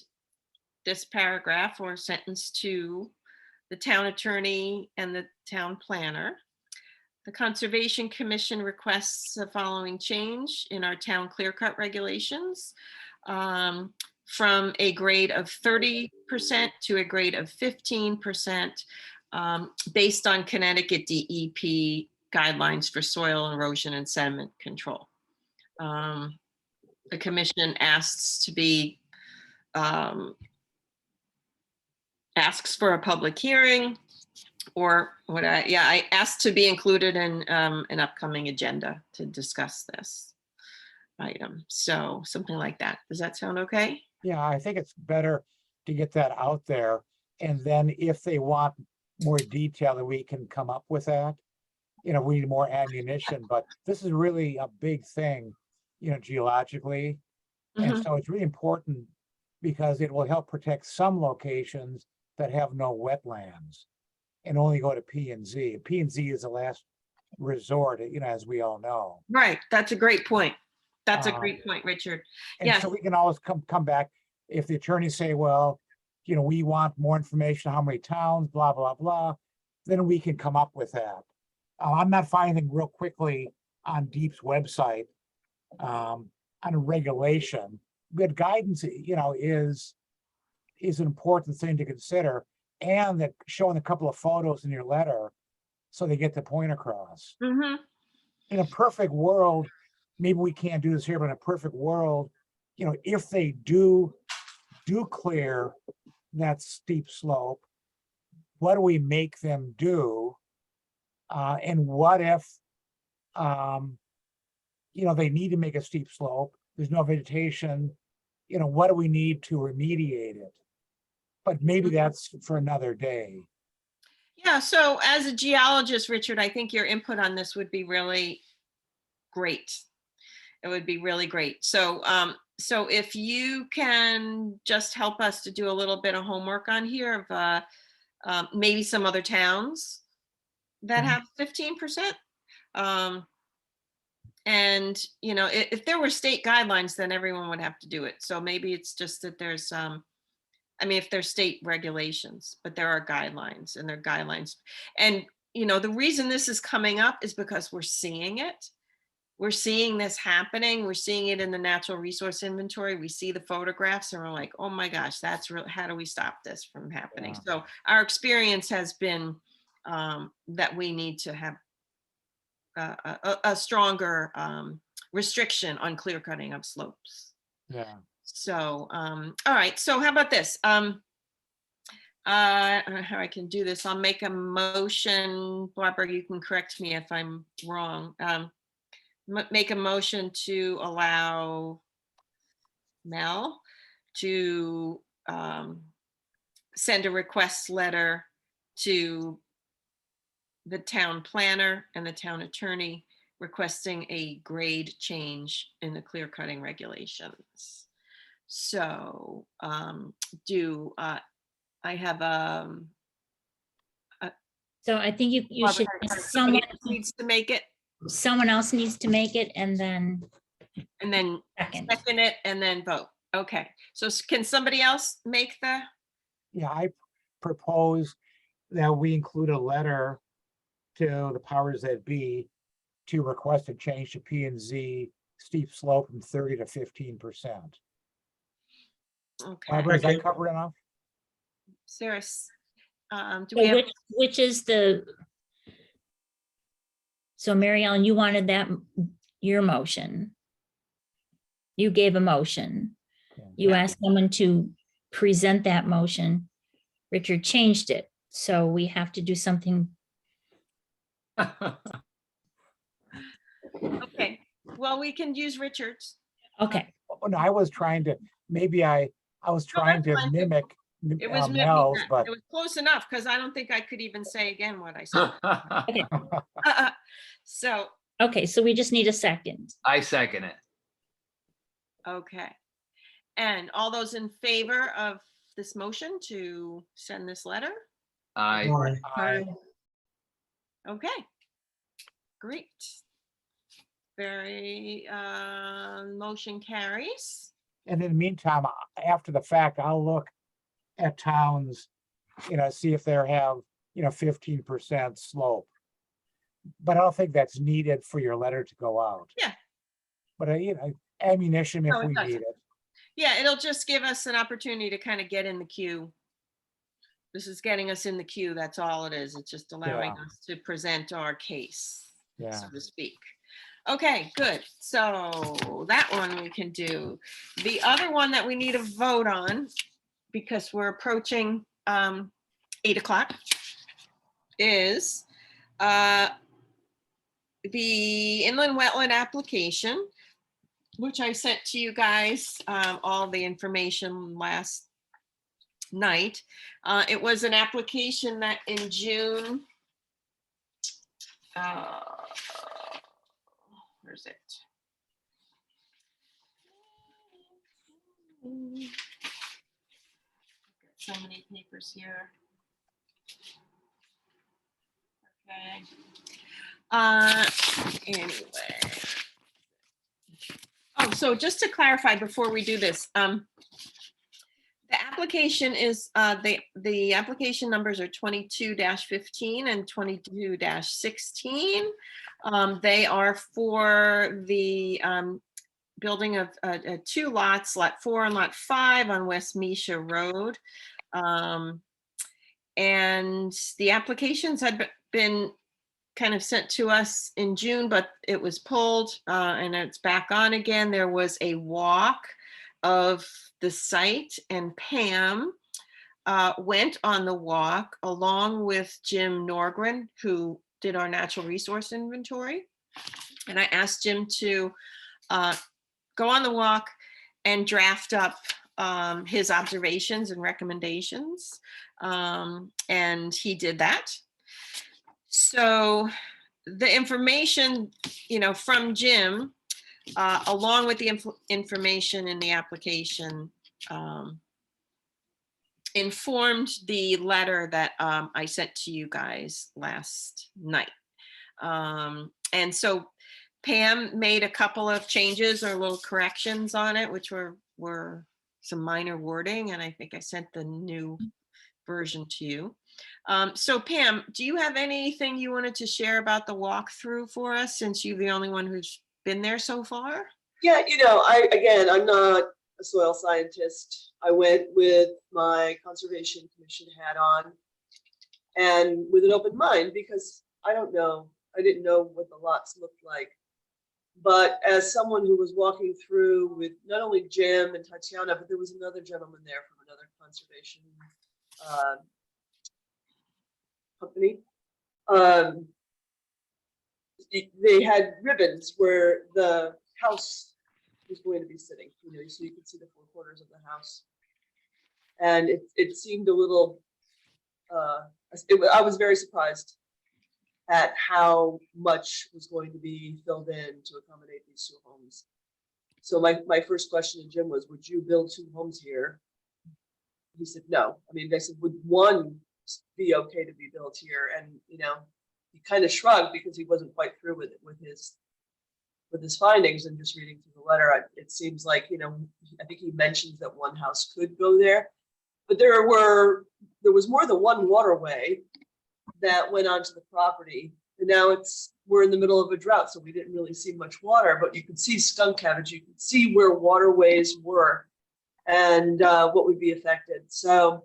this paragraph or sentence to the town attorney and the town planner. The Conservation Commission requests the following change in our town clear cut regulations. From a grade of 30% to a grade of 15%, based on Connecticut DEP guidelines for soil erosion and sediment control. The commission asks for a public hearing, or I asked to be included in an upcoming agenda to discuss this item. So something like that. Does that sound okay? Yeah, I think it's better to get that out there. And then if they want more detail, that we can come up with that. We need more ammunition, but this is really a big thing, geologically. And Mhm. so it's really important because it will help protect some locations that have no wetlands and only go to P and Z. P and Z is the last resort, as we all know. Right. That's a great point. That's a Um, great point, Richard. And Yes. so we can always come back if the attorneys say, well, we want more information, how many towns, blah, blah, blah, then we can come up with that. I'm not finding real quickly on Deep's website on a regulation, but guidance, is an important thing to consider, and that showing a couple of photos in your letter so they get the point across. Mhm. In a perfect world, maybe we can't do this here, but in a perfect world, if they do clear that steep slope, what do we make them do? And what if, they need to make a steep slope, there's no vegetation, what do we need to remediate it? But maybe that's for another day. Yeah. So as a geologist, Richard, I think your input on this would be really great. It would be really great. So, so if you can just help us to do a little bit of homework on here of maybe some other towns that Mhm. have 15%. And if there were state guidelines, then everyone would have to do it. So maybe it's just that there's if there's state regulations, but there are guidelines, and there are guidelines. And the reason this is coming up is because we're seeing it. We're seeing this happening. We're seeing it in the natural resource inventory. We see the photographs and we're like, oh my gosh, that's real. How do we stop this from happening? Yeah. So our experience has been that we need to have a stronger restriction on clear cutting of slopes. Yeah. So, all right. So how about this? I don't know how I can do this. I'll make a motion. Barbara, you can correct me if I'm wrong. Make a motion to allow Mel to send a request letter to the town planner and the town attorney requesting a grade change in the clear cutting regulations. So I have So I think you should, Somebody someone, else needs to make it someone else needs to make it and then and then second. second it and then vote. Okay, so can somebody else make the, Yeah, I propose that we include a letter to the powers that be to request a change to P and Z steep slope from 30 to 15%. okay, Barbara, is that Second. covered enough? Sarah, do So we have, which is the, so Mary Ellen, you wanted that, your motion. You gave a motion. You asked someone to present that motion. Richard changed it, so we have to do something. okay, well, we can use Richard's. Okay, Oh, no, I was trying to, maybe I was trying to that's fine. mimic It was mimicking Mel's, that. but It was close enough because I don't think I could even say again what I said. So, okay, so we just need a second. I second it. okay. And all those in favor of this motion to send this letter? I, I, Okay, great. Very, motion carries. and in the meantime, after the fact, I'll look at towns, see if they have, 15% slope. But I don't think that's needed for your letter to go out. Yeah. But, ammunition if No, it we doesn't. need it. Yeah, it'll just give us an opportunity to kind of get in the queue. This is getting us in the queue, that's all it is. It's just allowing Yeah. us to present our case, Yeah. so to speak. Okay, good. So that one we can do. The other one that we need to vote on, because we're approaching 8 o'clock, is the inland wetland application, which I sent to you guys all the information last night. It was an application that in June, where's it? So many papers here. Okay. Anyway. Oh, so just to clarify before we do this, the application is, the application numbers are 22-15 and 22-16. They are for the building of 2 lots, lot 4 and lot 5 on West Misha Road. And the applications had been kind of sent to us in June, but it was pulled and it's back on again. There was a walk of the site and Pam went on the walk along with Jim Norgren, who did our natural resource inventory. And I asked Jim to go on the walk and draft up his observations and recommendations. And he did that. So the information, from Jim, along with the information in the application, informed the letter that I sent to you guys last night. And so Pam made a couple of changes or little corrections on it, which were some minor wording, and I think I sent the new version to you. So Pam, do you have anything you wanted to share about the walkthrough for us, since you're the only one who's been there so far? Yeah, I'm not a soil scientist. I went with my Conservation Commission hat on and with an open mind, because I didn't know what the lots looked like. But as someone who was walking through with not only Jim and Tatiana, but there was another gentleman there from another conservation company. They had ribbons where the house was going to be sitting, so you could see the 4 corners of the house. And it seemed a little, I was very surprised at how much was going to be filled in to accommodate these 2 homes. So my first question to Jim was, would you build 2 homes here? He said, no. I mean, they said, would one be okay to be built here. And, you know, he kind of shrugged because he wasn't quite through with it, with his findings. And just reading through the letter, it seems like, you know, I think he mentions that one house could go there, but there was more than one waterway that went onto the property. And now we're in the middle of a drought, so we didn't really see much water, but you could see skunk cabbage. You could see where waterways were and what would be affected. So,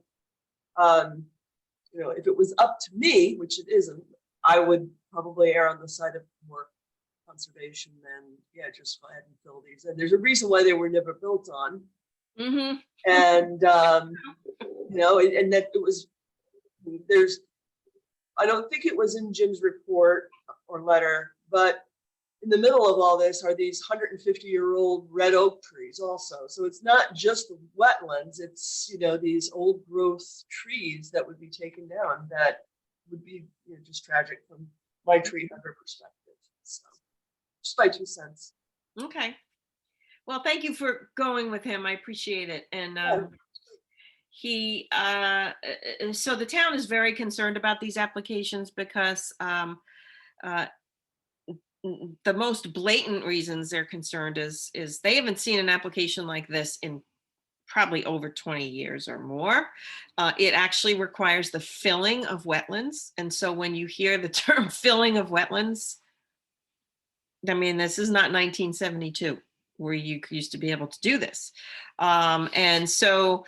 you know, if it was up to me, which it isn't, I would probably err on the side of more conservation than, yeah, just go ahead and fill these. And there's a reason why they were never built on. Mm-hmm. And, you know, and that it was, I don't think it was in Jim's report or letter, but in the middle of all this are these 150-year-old red oak trees also. So it's not just the wetlands, it's, you know, these old growth trees that would be taken down that would be, you know, just tragic from my tree hugger perspective. So just my 2 cents. Okay. Well, thank you for going with him. I appreciate it. And so the town is very concerned about these applications because the most blatant reasons they're concerned is they haven't seen an application like this in probably over 20 years or more. It actually requires the filling of wetlands. And so when you hear the term filling of wetlands, I mean, this is not 1972 where you used to be able to do this. And so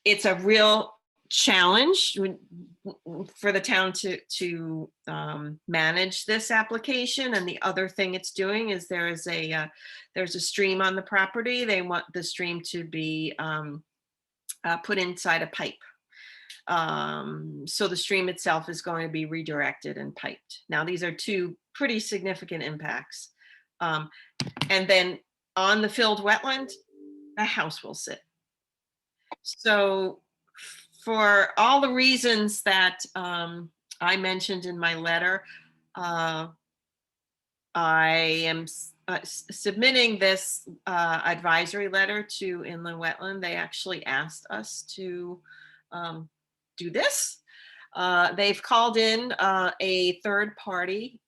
it's a real challenge for the town to manage this application. And the other thing it's doing is there's a stream on the property. They want the stream to be put inside a pipe. So the stream itself is going to be redirected and piped. Now, these are two pretty significant impacts. And then on the filled wetland, a house will sit. So for all the reasons that I mentioned in my letter, I am submitting this advisory letter to Inland Wetland. They actually asked us to do this. They've called in a third-party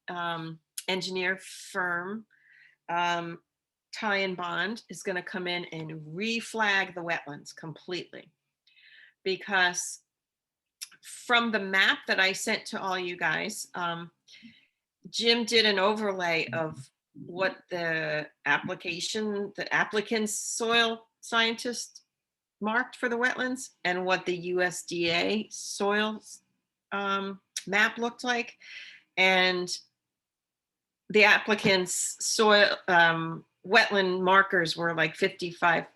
engineer firm. Ty and Bond is going to come in and reflag the wetlands completely. Because from the map that I sent to all you guys, Jim did an overlay of what the applicant's soil scientist marked for the wetlands and what the USDA soil map looked like. And the applicant's soil wetland markers were like 55%,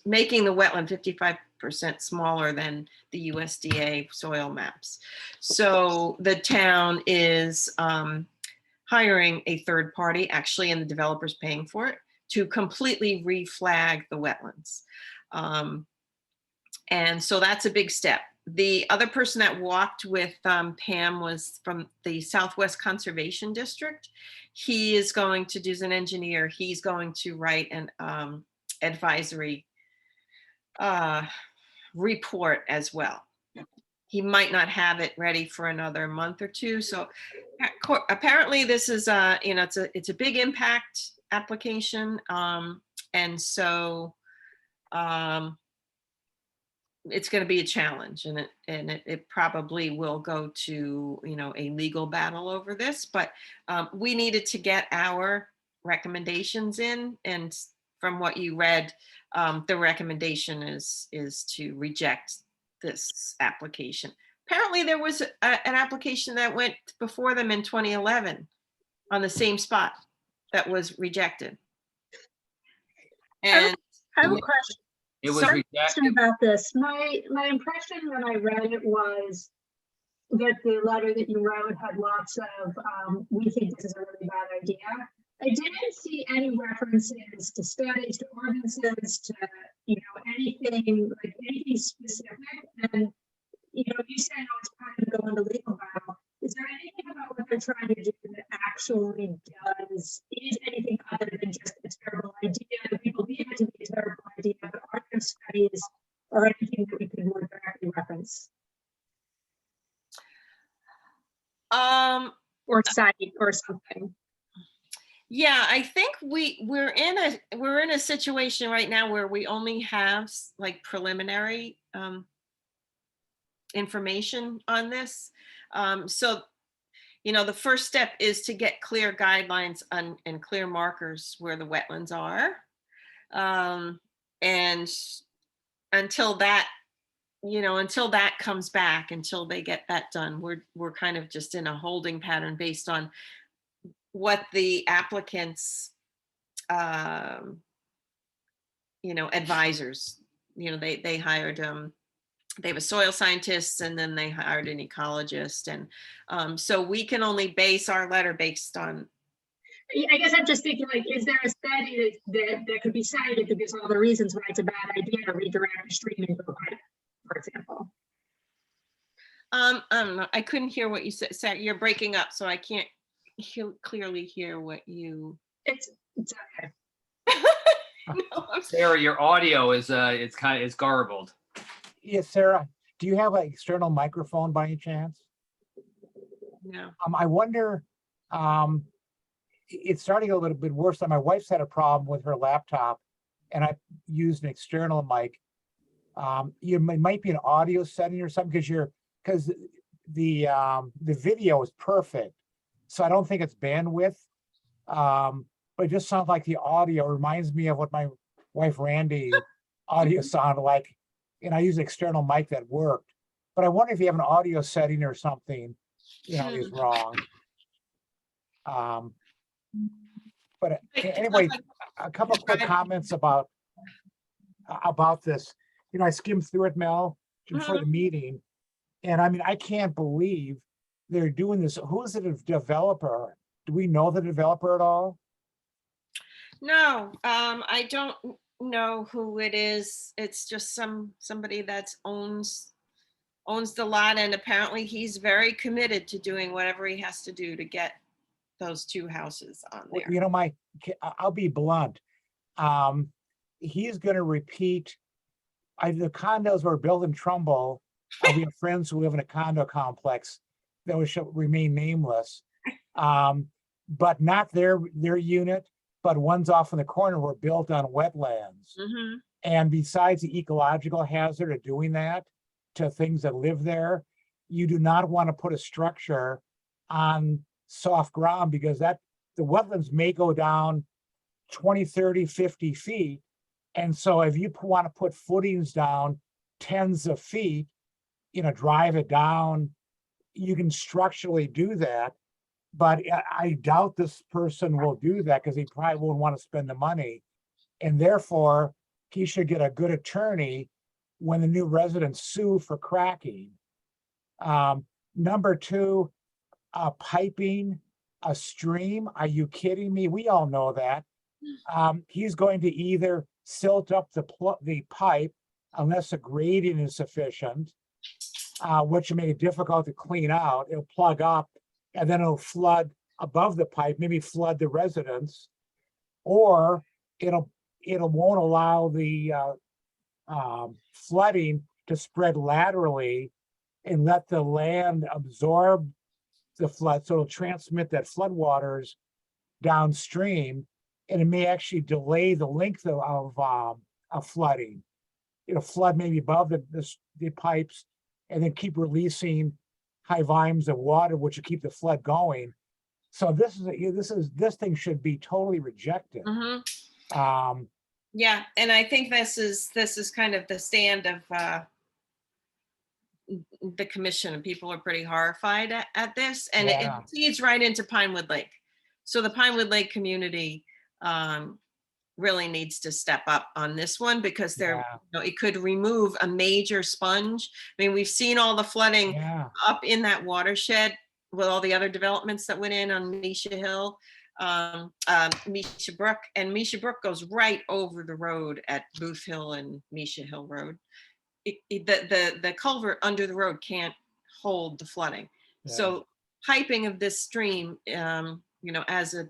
making the wetland 55% smaller than the USDA soil maps. So the town is hiring a third party, actually, and the developer's paying for it, to completely reflag the wetlands. And so that's a big step. The other person that walked with Pam was from the Southwest Conservation District. He is going to do as an engineer. He's going to write an advisory report as well. He might not have it ready for another month or two. So apparently this is you know, it's a big impact application. And so it's going to be a challenge, and it probably will go to, you know, a legal battle over this, but we needed to get our recommendations in, and from what you read, the recommendation is to reject this application. Apparently there was an application that went before them in 2011 on the same spot that was rejected. And I have a question. It was Question rejected. about this. My impression when I read it was that the letter that you wrote had lots of, we think this is a really bad idea. I didn't see any references to studies, to ordinances, to, you know, anything specific. And, you know, you say, oh, it's kind of going to legal battle. Is there anything about what they're trying to do that actually is anything other than just a terrible idea? People need it to be a terrible idea, but are there studies or anything that we could more directly reference? or site or something. Yeah, I think we're in a situation right now where we only have like preliminary information on this. So, the first step is to get clear guidelines and clear markers where the wetlands are. And until that, until that comes back, until they get that done, we're kind of just in a holding pattern based on what the applicants, advisors, they hired, they have a soil scientist, and then they hired an ecologist. And so we can only base our letter based on. I guess I'm just thinking, like, is there a study that could be cited to give all the reasons why it's a bad idea to redirect a stream into a pipe, for example? I don't know. I couldn't hear what you said. Sarah, you're breaking up, so I can't clearly hear what you. It's okay. No, I'm sorry. Sarah, your audio is it's garbled. Yeah, Sarah, do you have an external microphone by any chance? No. I wonder, it's starting a little bit worse. My wife's had a problem with her laptop, and I used an external mic. It might be an audio setting or something, because the video is perfect, so I don't think it's bandwidth. But it just sounds like the audio reminds me of what my wife Randy audio sounded like, and I use an external mic that worked. But I wonder if you have an audio setting or something, is wrong. But anyway, a couple of quick comments about this. I skimmed through it, Mel, before the meeting, and I mean, I can't believe they're doing this. Who is the developer? Do we know the developer at all? No, I don't know who it is. It's just somebody that owns the lot, and apparently he's very committed to doing whatever he has to do to get those two houses on there. I'll be blunt. He's going to repeat. The condos were built in Trumbull. We have friends who live in a condo complex that shall remain nameless, but not their unit, but ones off in the corner were built on wetlands. Mm-hmm. And besides the ecological hazard of doing that to things that live there, you do not want to put a structure on soft ground, because the wetlands may go down 20, 30, 50 feet. And so if you want to put footings down tens of feet, drive it down, you can structurally do that. But I doubt this person will do that, because he probably won't want to spend the money. And therefore, he should get a good attorney when the new residents sue for cracking. Number two, piping a stream. Are you kidding me? We all know that. He's going to either silt up the pipe unless the grading is sufficient, which will make it difficult to clean out. It'll plug up, and then it'll flood above the pipe, maybe flood the residents, or it won't allow the flooding to spread laterally and let the land absorb the flood, so it'll transmit that flood waters downstream, and it may actually delay the length of flooding. It'll flood maybe above the pipes, and then keep releasing high volumes of water, which will keep the flood going. So this thing should be totally rejected. Mm-hmm. Yeah, and I think this is kind of the stand of the commission, and people are pretty horrified at this, and it feeds right into Pinewood Lake. So the Pinewood Lake community really needs to step up on this one, because it could remove a major sponge. I mean, we've seen all the flooding up in that watershed with all the other developments that went in on Misha Hill, Misha Brook, and Misha Brook goes right over the road at Booth Hill and Misha Hill Road. The culvert under the road can't hold the flooding. Yeah. So piping of this stream, as a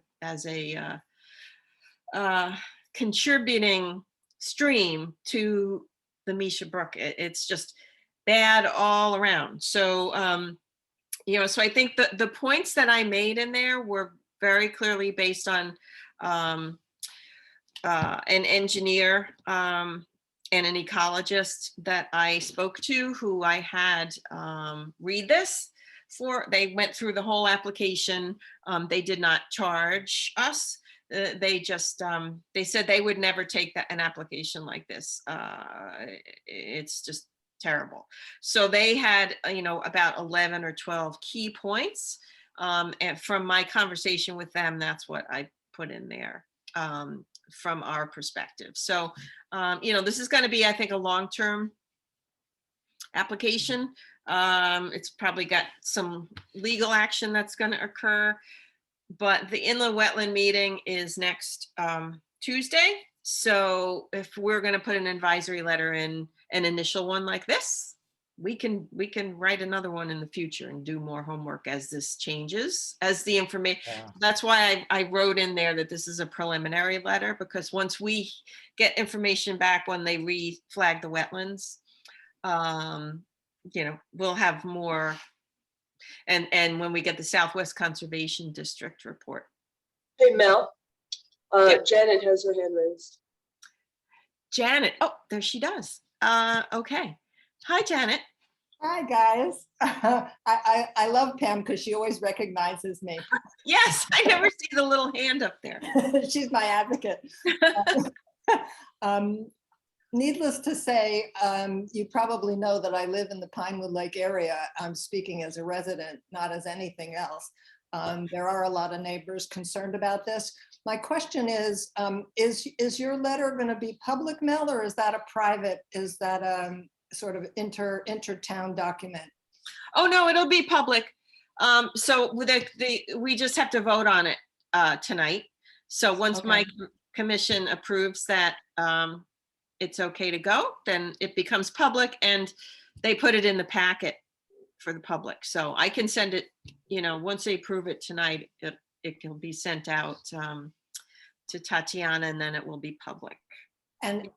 contributing stream to the Misha Brook, it's just bad all around. So So I think the points that I made in there were very clearly based on an engineer and an ecologist that I spoke to, who I had read this for. They went through the whole application. They did not charge us. They just they said they would never take an application like this. It's just terrible. So they had, about 11 or 12 key points. And from my conversation with them, that's what I put in there from our perspective. So, this is going to be, I think, a long-term application. It's probably got some legal action that's going to occur, but the inland wetland meeting is next Tuesday. So if we're going to put an advisory letter in, an initial one like this, we can write another one in the future and do more homework as this changes, as the information. Yeah. That's why I wrote in there that this is a preliminary letter, because once we get information back when they re-flag the wetlands, we'll have more. And when we get the Southwest Conservation District report. Hey, Mel. Yeah. Janet has her hand raised. Janet, oh, there she does. Okay. Hi, Janet. Hi, guys. I love Pam because she always recognizes me. Yes, I never see the little hand up there. She's my advocate. Needless to say, you probably know that I live in the Pinewood Lake area. I'm speaking as a resident, not as anything else. There are a lot of neighbors concerned about this. My question is your letter going to be public, Mel, or is that a private, is that sort of inter-town document? Oh, no, it'll be public. So we just have to vote on it tonight. So once my commission approves that it's okay to go, then it becomes public, and they put it in the packet for the public. So I can send it, once they approve it tonight, it can be sent out to Tatiana, and then it will be public. And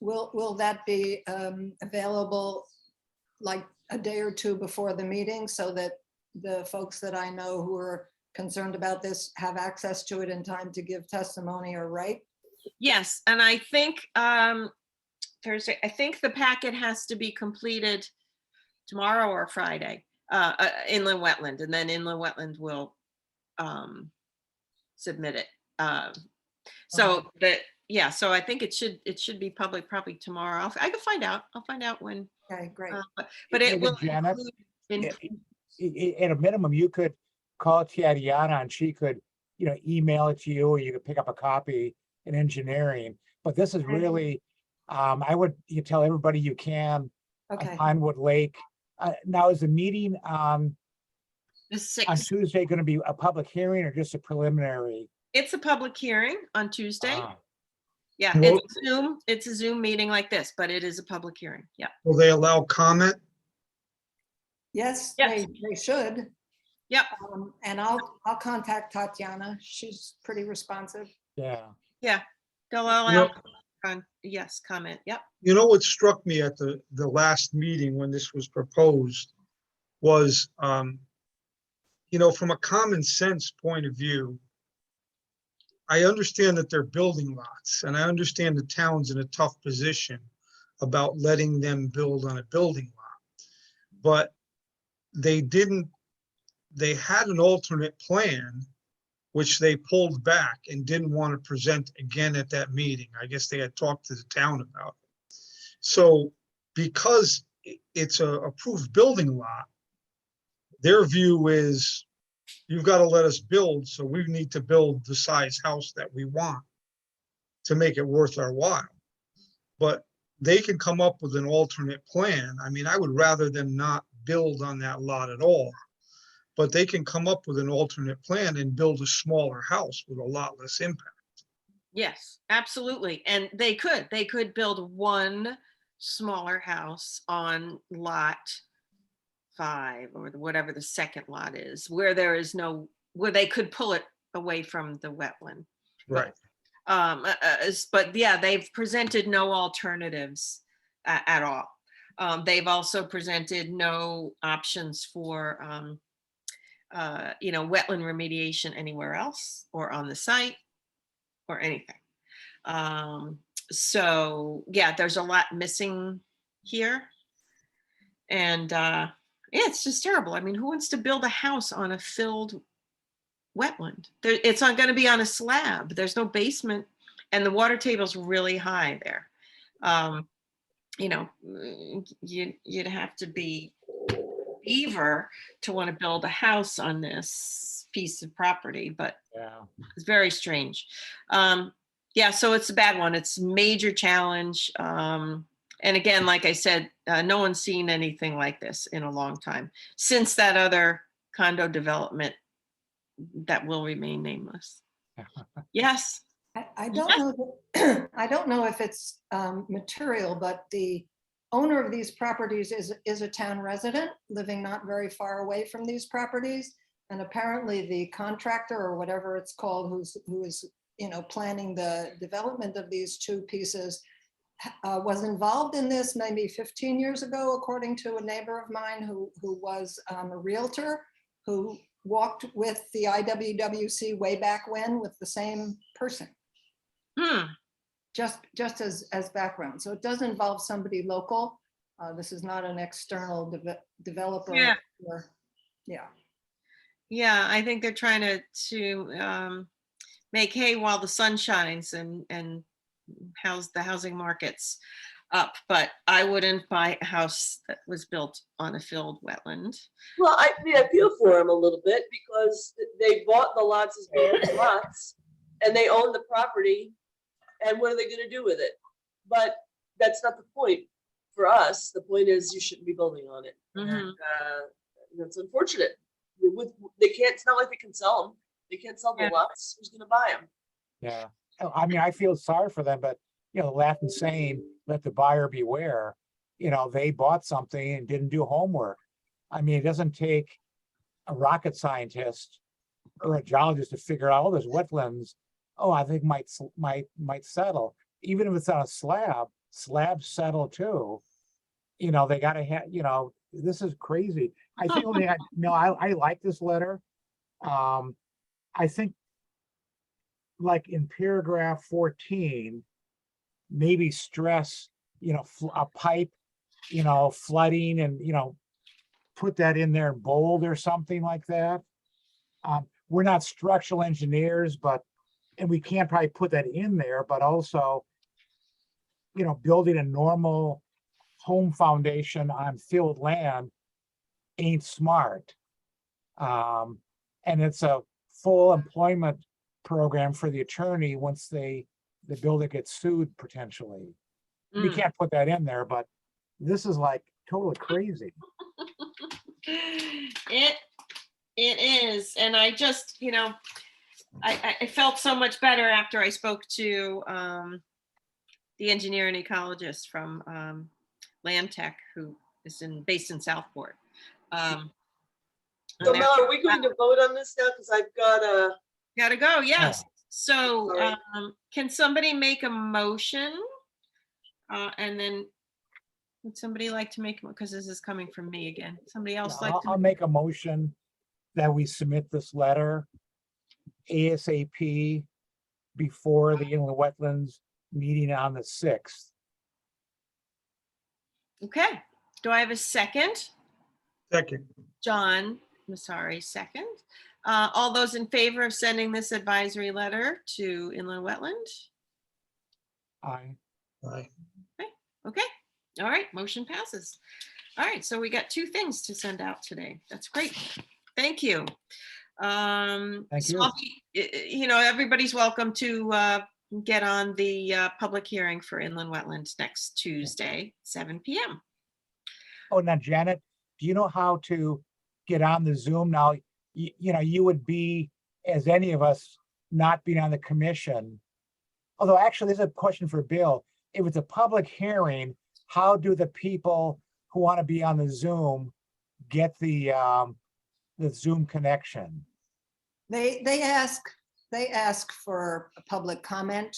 will that be available like a day or two before the meeting, so that the folks that I know who are concerned about this have access to it in time to give testimony or write? Yes, and I think Thursday, I think the packet has to be completed tomorrow or Friday, inland wetland, and then inland wetland will submit it. So so I think it should be public probably tomorrow. I can find out. I'll find out when. Okay, great. But it will. Janet, include at a minimum, you could call Tatiana and she could, email it to you, or you could pick up a copy in engineering. But this is really, you tell everybody you can on Okay. Pinewood Lake. Now, is the meeting the on 6th. Tuesday going to be a public hearing or just a preliminary? It's a public hearing on Tuesday. Ah, Yeah, Well- it's a Zoom meeting like this, but it is a public hearing. Yeah. Will they allow comment? Yes, Yes. they should. Yep. And I'll contact Tatiana. She's pretty responsive. Yeah. They'll allow, yes, comment. Yep. You know what struck me at the last meeting when this was proposed was, from a common sense point of view, I understand that they're building lots, and I understand the town's in a tough position about letting them build on a building lot. But they had an alternate plan, which they pulled back and didn't want to present again at that meeting. I guess they had talked to the town about it. So because it's a approved building lot, their view is, you've got to let us build, so we need to build the size house that we want to make it worth our while. But they can come up with an alternate plan. I mean, I would rather them not build on that lot at all, but they can come up with an alternate plan and build a smaller house with a lot less impact. Yes, absolutely. And they could build one smaller house on lot 5 or whatever the second lot is, where they could pull it away from the wetland. Right. But yeah, they've presented no alternatives at all. They've also presented no options for, wetland remediation anywhere else or on the site or anything. So yeah, there's a lot missing here. And yeah, it's just terrible. I mean, who wants to build a house on a filled wetland? It's not going to be on a slab. There's no basement, and the water table's really high there. You'd have to be beaver to want to build a house on this piece of property, but Yeah. it's very strange. Yeah, so it's a bad one. It's a major challenge. And again, like I said, no one's seen anything like this in a long time since that other condo development that will remain nameless. Yes. I don't know, I don't know if it's material, but the owner of these properties is a town resident living not very far away from these properties. And apparently the contractor or whatever it's called, who is, planning the development of these two pieces, was involved in this maybe 15 years ago, according to a neighbor of mine who was a realtor, who walked with the IWWC way back when with the same person. Just as background. So it does involve somebody local. This is not an external developer. Yeah. Yeah. Yeah, I think they're trying to make hay while the sun shines and house the housing markets up. But I wouldn't buy a house that was built on a filled wetland. Well, I feel for them a little bit because they bought the lots as vacant lots and they own the property. And what are they gonna do with it? But that's not the point for us. The point is you shouldn't be building on it. Mhm. And that's unfortunate. They can't, it's not like they can sell them. They can't sell the Yeah. lots. Who's gonna buy them? Yeah. I mean, I feel sorry for them, but Latin saying, let the buyer beware. They bought something and didn't do homework. I mean, it doesn't take a rocket scientist or a geologist to figure out all those wetlands. Oh, I think might settle. Even if it's on a slab, slabs settle too. They gotta have, this is crazy. I think I like this letter. I think like in paragraph 14, maybe stress, a pipe, flooding and, put that in there in bold or something like that. We're not structural engineers, and we can't probably put that in there, but also, building a normal home foundation on filled land ain't smart. And it's a full employment program for the attorney once the builder gets sued potentially. We can't put that in there, but this is like totally crazy. It is. And I just, I felt so much better after I spoke to the engineer and ecologist from Land Tech, who is based in Southport. So Mel, are we going to vote on this now? Because I've got Gotta go, yes. Oh. So Sorry. can somebody make a motion? And then would somebody like to make, because this is coming from me again. Somebody else like I'll to? make a motion that we submit this letter ASAP before the inland wetlands meeting on the 6th. Okay, do I have a second? Second, John Masari, second. All those in favor of sending this advisory letter to inland wetland? Aye. aye. Okay, all right, motion passes. All right, so we got two things to send out today. That's great. Thank you. Thank so you. everybody's welcome to get on the public hearing for inland wetlands next Tuesday, 7 p.m. Oh, now Janet, do you know how to get on the Zoom now? You would be, as any of us, not being on the commission. Although actually, there's a question for Bill. If it's a public hearing, how do the people who want to be on the Zoom get the Zoom connection? They ask for a public comment.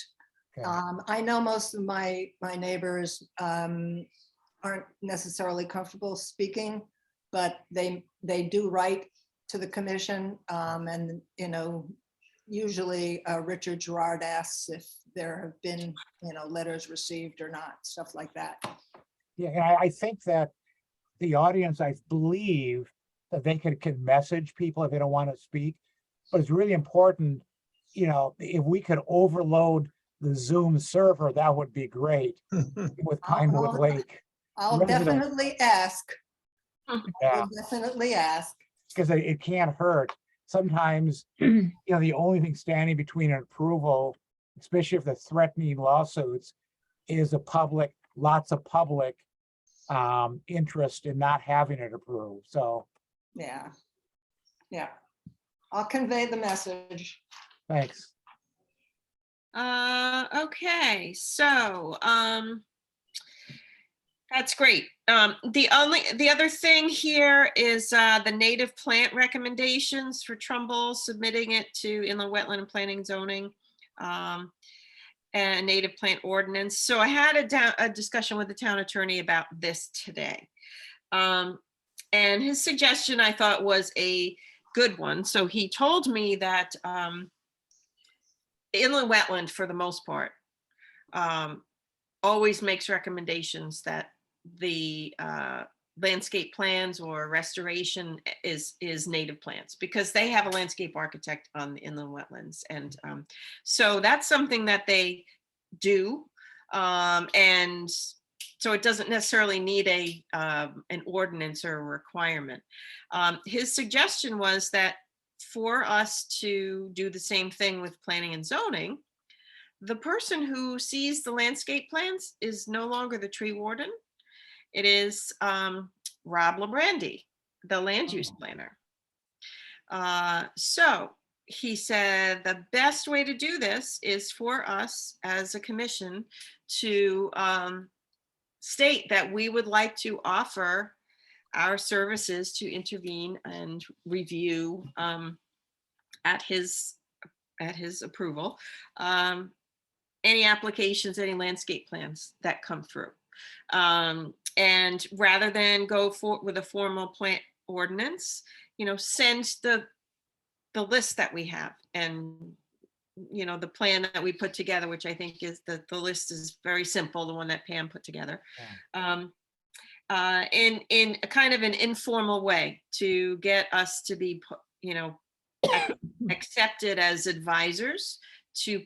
Okay. I know most of my neighbors are aren't necessarily comfortable speaking, but they do write to the commission. And, you know, usually Richard Gerard asks if there have been, you know, letters received or not, stuff like that. Yeah, and I think that the audience, I believe that they can message people if they don't want to speak. But it's really important, you know, if we could overload the Zoom server, that would be great with Pinewood I'll- Lake. I'll Resident- definitely ask. Yeah, I'll definitely ask. because it can't hurt. Sometimes, you know, the only thing standing between an approval, especially if they're threatening lawsuits, is lots of public interest in not having it approved. So Yeah. Yeah. I'll convey the message. thanks. Okay, so, that's great. The other thing here is, the native plant recommendations for Trumbull, submitting it to Inland Wetland and Planning and Zoning, and native plant ordinance. So I had a discussion with the town attorney about this today. And his suggestion, I thought, was a good one. So he told me that, inland wetland, for the most part, always makes recommendations that the landscape plans or restoration is native plants, because they have a landscape architect on the inland wetlands. And so that's something that they do. And so it doesn't necessarily need an ordinance or a requirement. His suggestion was that for us to do the same thing with planning and zoning, the person who sees the landscape plans is no longer the tree warden. It is Rob Labrandy, the land use planner. So he said the best way to do this is for us as a commission to state that we would like to offer our services to intervene and review at his approval any applications, any landscape plans that come through. And rather than go with a formal plant ordinance, you know, send the list that we have, and you know, the plan that we put together, which I think is the list is very simple, the one that Pam put together. In a kind of an informal way to get us to be, you know, accepted as advisors to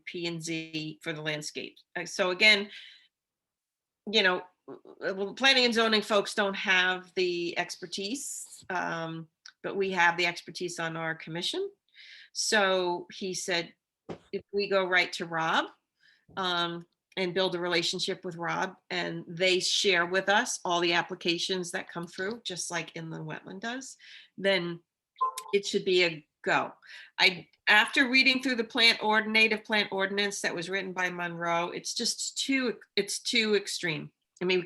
P&Z for the landscape. So again, you know, planning and zoning folks don't have the expertise, but we have the expertise on our commission. So he said, if we go right to Rob and build a relationship with Rob, and they share with us all the applications that come through, just like Inland Wetland does, then it should be a go. After reading through the native plant ordinance that was written by Monroe, it's too extreme. I mean,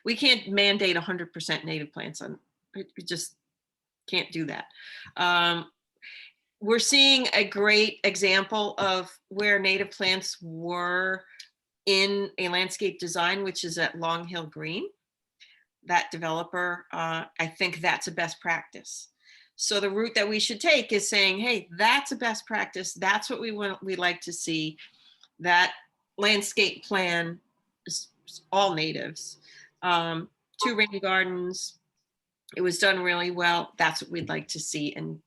we can't mandate 100% native plants we just can't do that. We're seeing a great example of where native plants were in a landscape design, which is at Long Hill Green. That developer, I think that's a best practice. So the route that we should take is saying, hey, that's a best practice. That's what we'd like to see. That landscape plan is all natives. 2 rain gardens, it was done really well. That's what we'd like to see, and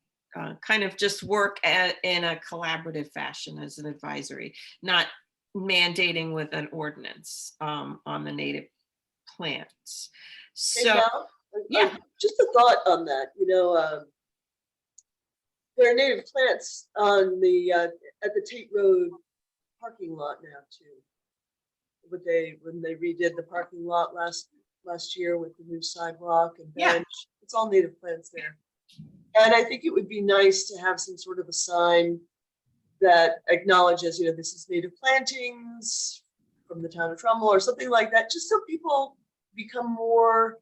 kind of just work in a collaborative fashion as an advisory, not mandating with an ordinance on the native plants. Hey, So, Mel, yeah. just a thought on that, you know, there are native plants on the, at the Tate Road parking lot now too. When they redid the parking lot last year with the new sidewalk and Yeah. bench, it's all native plants there. And I think it would be nice to have some sort of a sign that acknowledges, you know, this is native plantings from the town of Trumbull or something like that, just so people become more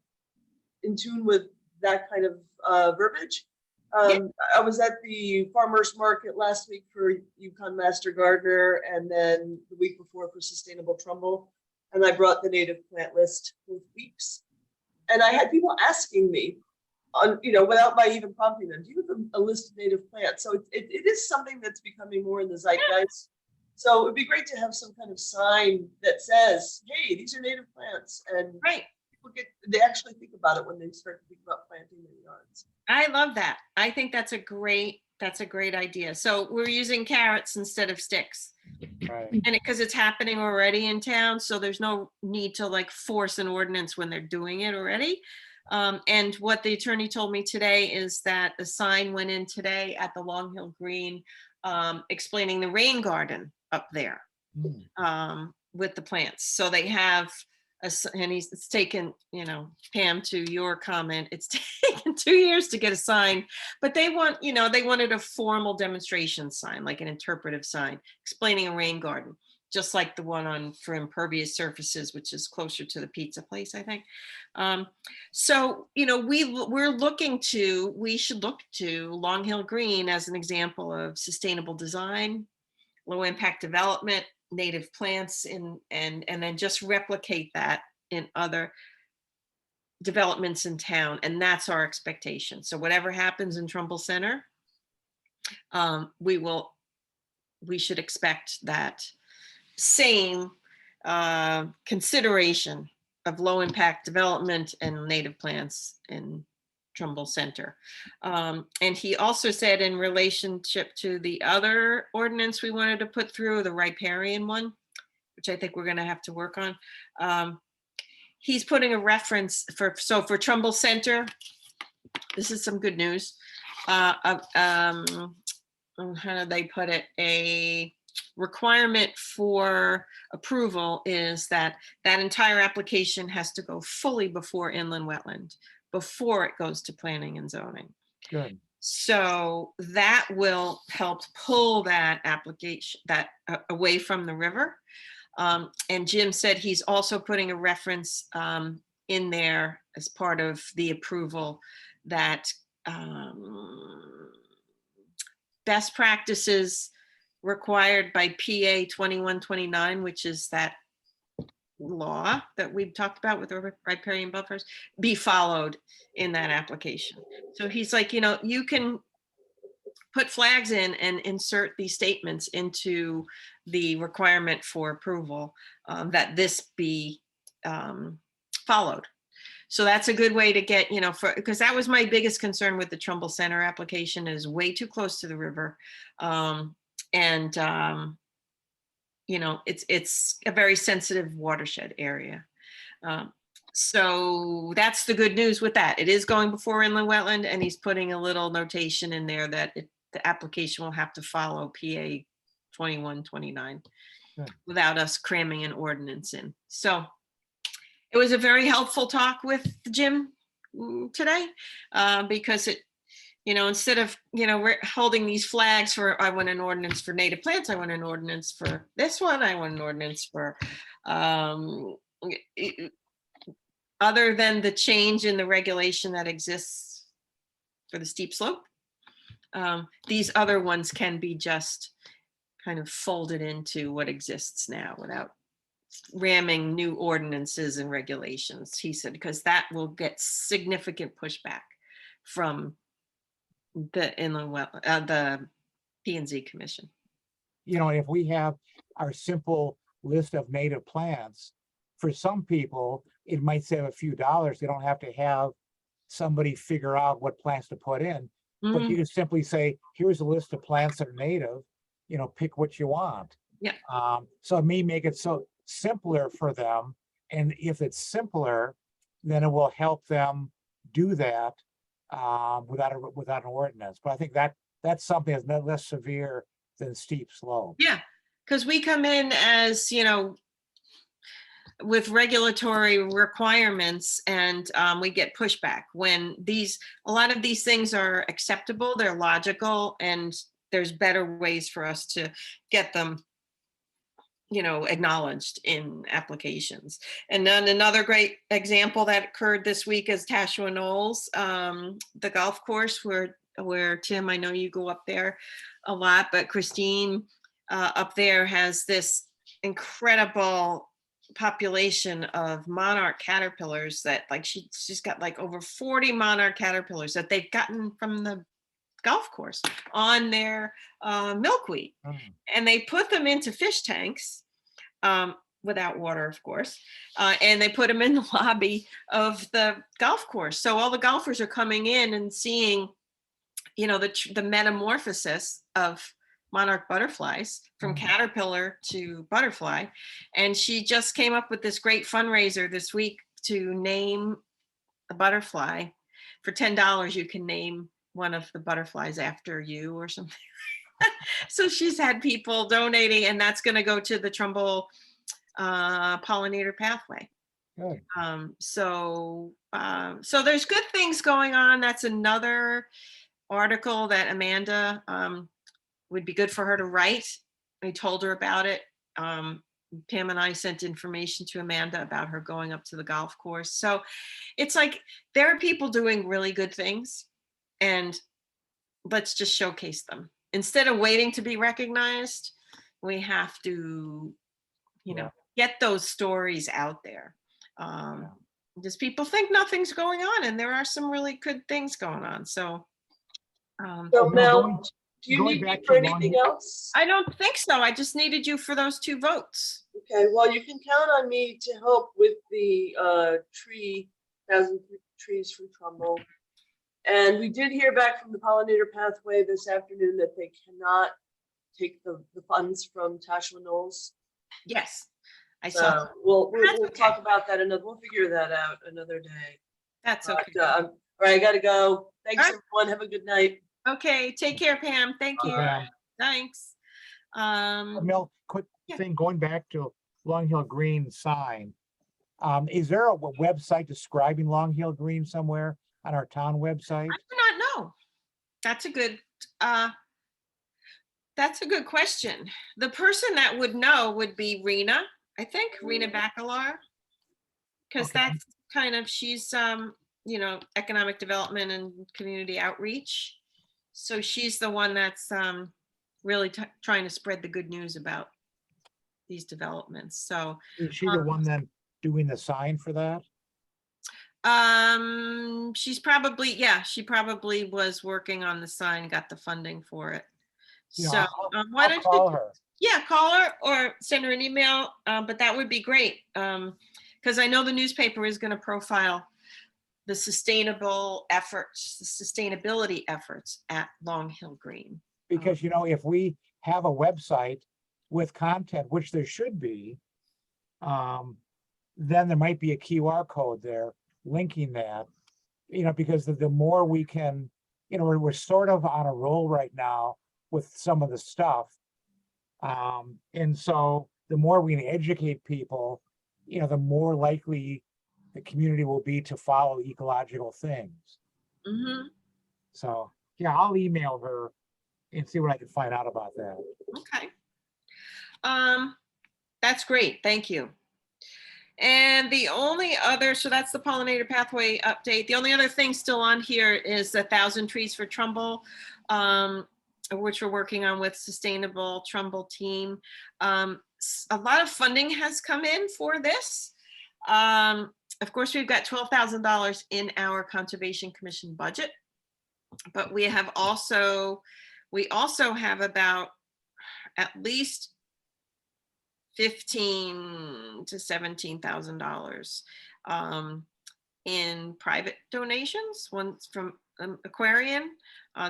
in tune with that kind of verbiage. I was at the farmers market last week for Yukon Master Gardener, and then the week before for Sustainable Trumbull. and I brought the native plant list with weeks. And I had people asking me on, without my even prompting them, do you have a list of native plants? So it is something that's becoming more in the zeitgeist. So it would be great to have some kind of sign that says, hey, these are native plants. And Right. people they actually think about it when they start to think about planting their yards. I love that. I think that's a great idea. So we're using carrots instead of sticks. Right. And because it's happening already in town, so there's no need to like force an ordinance when they're doing it already. And what the attorney told me today is that the sign went in today at the Long Hill Green, explaining the rain garden up there Mm. with the plants. So they have, and it's taken, Pam, to your comment, it's taken 2 years to get a sign, but they wanted a formal demonstration sign, like an interpretive sign explaining a rain garden, just like the one for impervious surfaces, which is closer to the pizza place, I think. So, we should look to Long Hill Green as an example of sustainable design, low impact development, native plants, and then just replicate that in other developments in town. And that's our expectation. So whatever happens in Trumbull Center, we should expect that same consideration of low impact development and native plants in Trumbull Center. And he also said, in relationship to the other ordinance we wanted to put through, the riparian one, which I think we're going to have to work on, he's putting a reference for Trumbull Center. This is some good news. How do they put it? A requirement for approval is that entire application has to go fully before inland wetland, before it goes to planning and zoning. Good. So that will help pull that application away from the river. And Jim said he's also putting a reference in there as part of the approval that best practices required by PA 2129, which is that law that we've talked about with the riparian buffers, be followed in that application. So he's like, you can put flags in and insert these statements into the requirement for approval, that this be followed. So that's a good way to get, because that was my biggest concern with the Trumbull Center application, is way too close to the river. It's a very sensitive watershed area. So that's the good news with that. It is going before inland wetland, and he's putting a little notation in there that the application will have to follow PA 2129 without us cramming an ordinance in. So it was a very helpful talk with Jim today, because it, instead of, we're holding these flags for, I want an ordinance for native plants, I want an ordinance for this one, I want an ordinance for, other than the change in the regulation that exists for the steep slope, these other ones can be just kind of folded into what exists now without ramming new ordinances and regulations, he said, because that will get significant pushback from the inland the P&Z Commission. If we have our simple list of native plants, for some people, it might save a few dollars. They don't have to have somebody figure out what plants to put in, but you can simply say, here's a list of plants that are native, pick what you want. Yeah. So it may make it so simpler for them. And if it's simpler, then it will help them do that without an ordinance. But I think that's something that's less severe than steep slope. Yeah, because we come in as, with regulatory requirements, and we get pushback when a lot of these things are acceptable, they're logical, and there's better ways for us to get them acknowledged in applications. And then another great example that occurred this week is Tashua Knolls, the golf course where Tim, I know you go up there a lot, but Christine up there has this incredible population of monarch caterpillars that like she's got like over 40 monarch caterpillars that they've gotten from the golf course on their milkweed. And they put them into fish tanks without water, of course, and they put them in the lobby of the golf course. So all the golfers are coming in and seeing, you know, the metamorphosis of monarch butterflies from caterpillar to butterfly. And she just came up with this great fundraiser this week to name a butterfly. For $10, you can name one of the butterflies after you or something. So she's had people donating, and that's going to go to the Trumbull pollinator pathway. Good. So there's good things going on. That's another article that Amanda would be good for her to write. I told her about it. Pam and I sent information to Amanda about her going up to the golf course. So it's like there are people doing really good things, and let's just showcase them. Instead of waiting to be recognized, we have to, you know, get those stories out there. Just people think nothing's going on, and there are some really good things going on. So, So Mel, do you going need me back for to anything else? I don't think so. I just needed you for those 2 votes. Okay, well, you can count on me to help with the 1,000 trees for Trumbull. And we did hear back from the pollinator pathway this afternoon that they cannot take the funds from Tashua Knowles. Yes, I saw. So we'll That's okay. talk about that we'll figure that out another day. That's okay. But, all right, I gotta go. Thanks, All right. everyone. Have a good night. Okay, take care, Pam. Thank you. Pam. Thanks. Mel, quick Yeah. thing, going back to Long Hill Green sign. Is there a website describing Long Hill Green somewhere on our town website? I do not know. That's a good question. The person that would know would be Rena, I think, Rena Bacalar. Because Okay. that's kind of, she's, you know, economic development and community outreach. So she's the one that's really trying to spread the good news about these developments. So Is she the one then doing the sign for that? she's probably, yeah, she probably was working on the sign, got the funding for it. Yeah, So why I'll don't call you, her. yeah, call her or send her an email, but that would be great. Because I know the newspaper is going to profile the sustainability efforts at Long Hill Green. Because, you know, if we have a website with content, which there should be, then there might be a QR code there linking that, you know, because the more we can, you know, we're sort of on a roll right now with some of the stuff. And so the more we can educate people, you know, the more likely the community will be to follow ecological things. Mhm. So, yeah, I'll email her and see what I can find out about that. Okay. That's great. Thank you. And the only other, so that's the pollinator pathway update. The only other thing still on here is the 1,000 trees for Trumbull, which we're working on with Sustainable Trumbull team. A lot of funding has come in for this. Of course, we've got $12,000 in our Conservation Commission budget, but we also have about at least $15,000 to $17,000 in private donations. One's from Aquarian,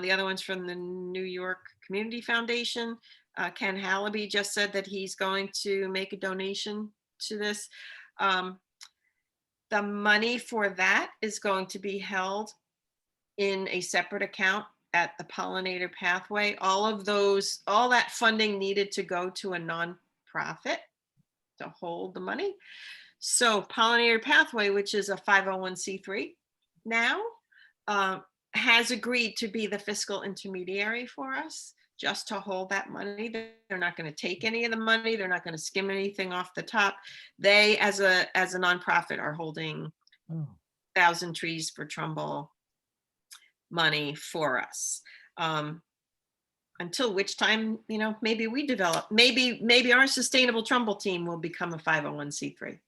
the other one's from the New York Community Foundation. Ken Hallaby just said that he's going to make a donation to this. The money for that is going to be held in a separate account at the pollinator pathway. All that funding needed to go to a nonprofit to hold the money. So pollinator pathway, which is a 501c3 now, has agreed to be the fiscal intermediary for us, just to hold that money. They're not going to take any of the money. They're not going to skim anything off the top. They, as a nonprofit, are holding 1,000 trees for Trumbull money for us. until which time, you know, maybe we develop, maybe our sustainable Trumbull team will become a 501c3.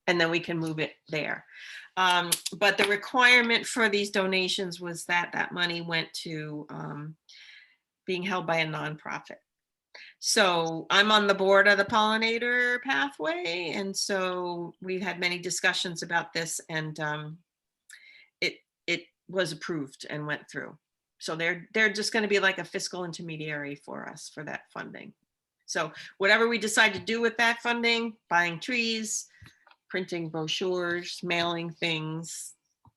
And then we can move it there. But the requirement for these donations was that that money went to being held by a nonprofit. So I'm on the board of the Pollinator Pathway. And so we've had many discussions about this, and it was approved and went through. So they're just going to be like a fiscal intermediary for us for that funding. So whatever we decide to do with that funding, buying trees, printing brochures, mailing things,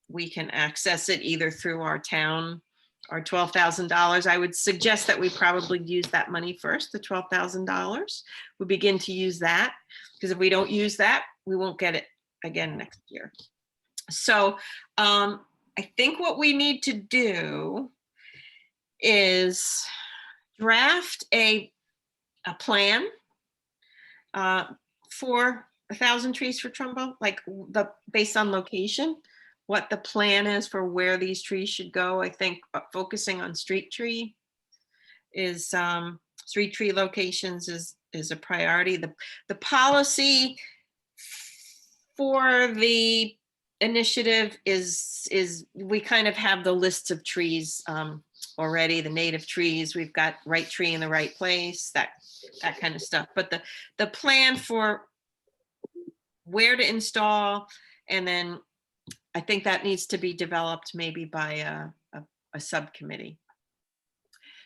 we can access it either through our town, our $12,000. I would suggest that we probably use that money first, the $12,000. We begin to use that, because if we don't use that, we won't get it again next year. So I think what we need to do is draft a plan for 1,000 trees for Trumbull, like based on location, what the plan is for where these trees should go. I think focusing on street tree locations is a priority. The policy for the initiative is we kind of have the lists of trees already, the native trees. We've got right tree in the right place, that kind of stuff. But the plan for where to install, and then I think that needs to be developed maybe by a subcommittee.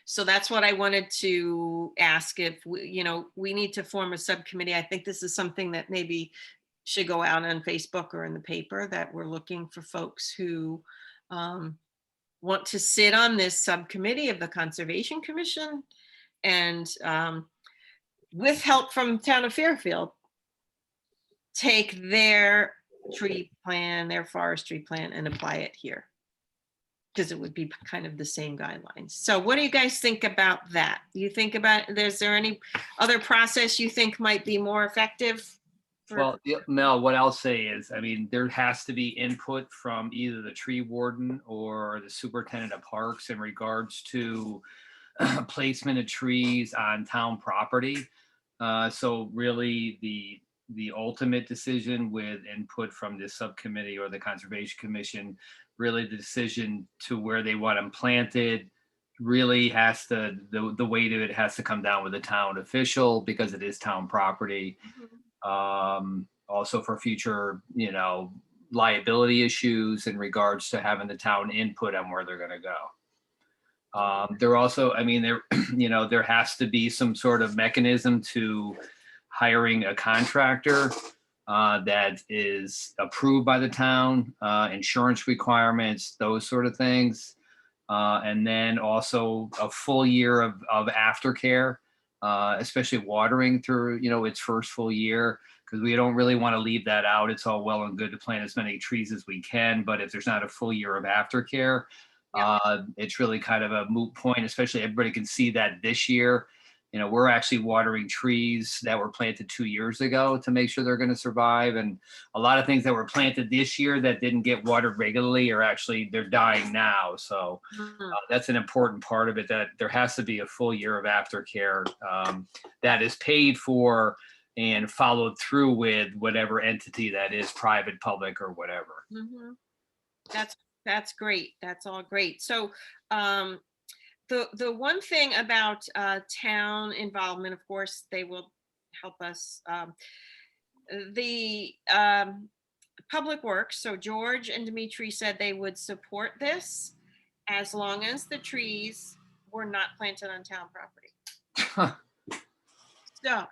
So that's what I wanted to ask, if we need to form a subcommittee. I think this is something that maybe should go out on Facebook or in the paper, that we're looking for folks who want to sit on this subcommittee of the Conservation Commission, and with help from town of Fairfield, take their tree plan, their forestry plan, and apply it here, because it would be kind of the same guidelines. So what do you guys think about that? You think about, is there any other process you think might be more effective? Well, yeah, Mel, what I'll say is, I mean, there has to be input from either the tree warden or the superintendent of parks in regards to placement of trees on town property. So really the ultimate decision, with input from the subcommittee or the Conservation Commission, really the decision to where they want them planted really has to, the weight of it has to come down with the town official, because it is town property. Also for future, liability issues in regards to having the town input on where they're going to go. There also, I mean, there has to be some sort of mechanism to hiring a contractor that is approved by the town, insurance requirements, those sort of things. And then also a full year of aftercare, especially watering through, its first full year, because we don't really want to leave that out. It's all well and good to plant as many trees as we can, but if there's not a full year of aftercare, it's really kind of a moot point, especially everybody can see that this year. We're actually watering trees that were planted 2 years ago to make sure they're going to survive. And a lot of things that were planted this year that didn't get watered regularly they're dying now. So that's an important part of it, that there has to be a full year of aftercare that is paid for and followed through with whatever entity that is, private, public, or whatever. That's great. That's all great. So the one thing about town involvement, of course, they will help us. The Public Works, so George and Dimitri said they would support this as long as the trees were not planted on town property. So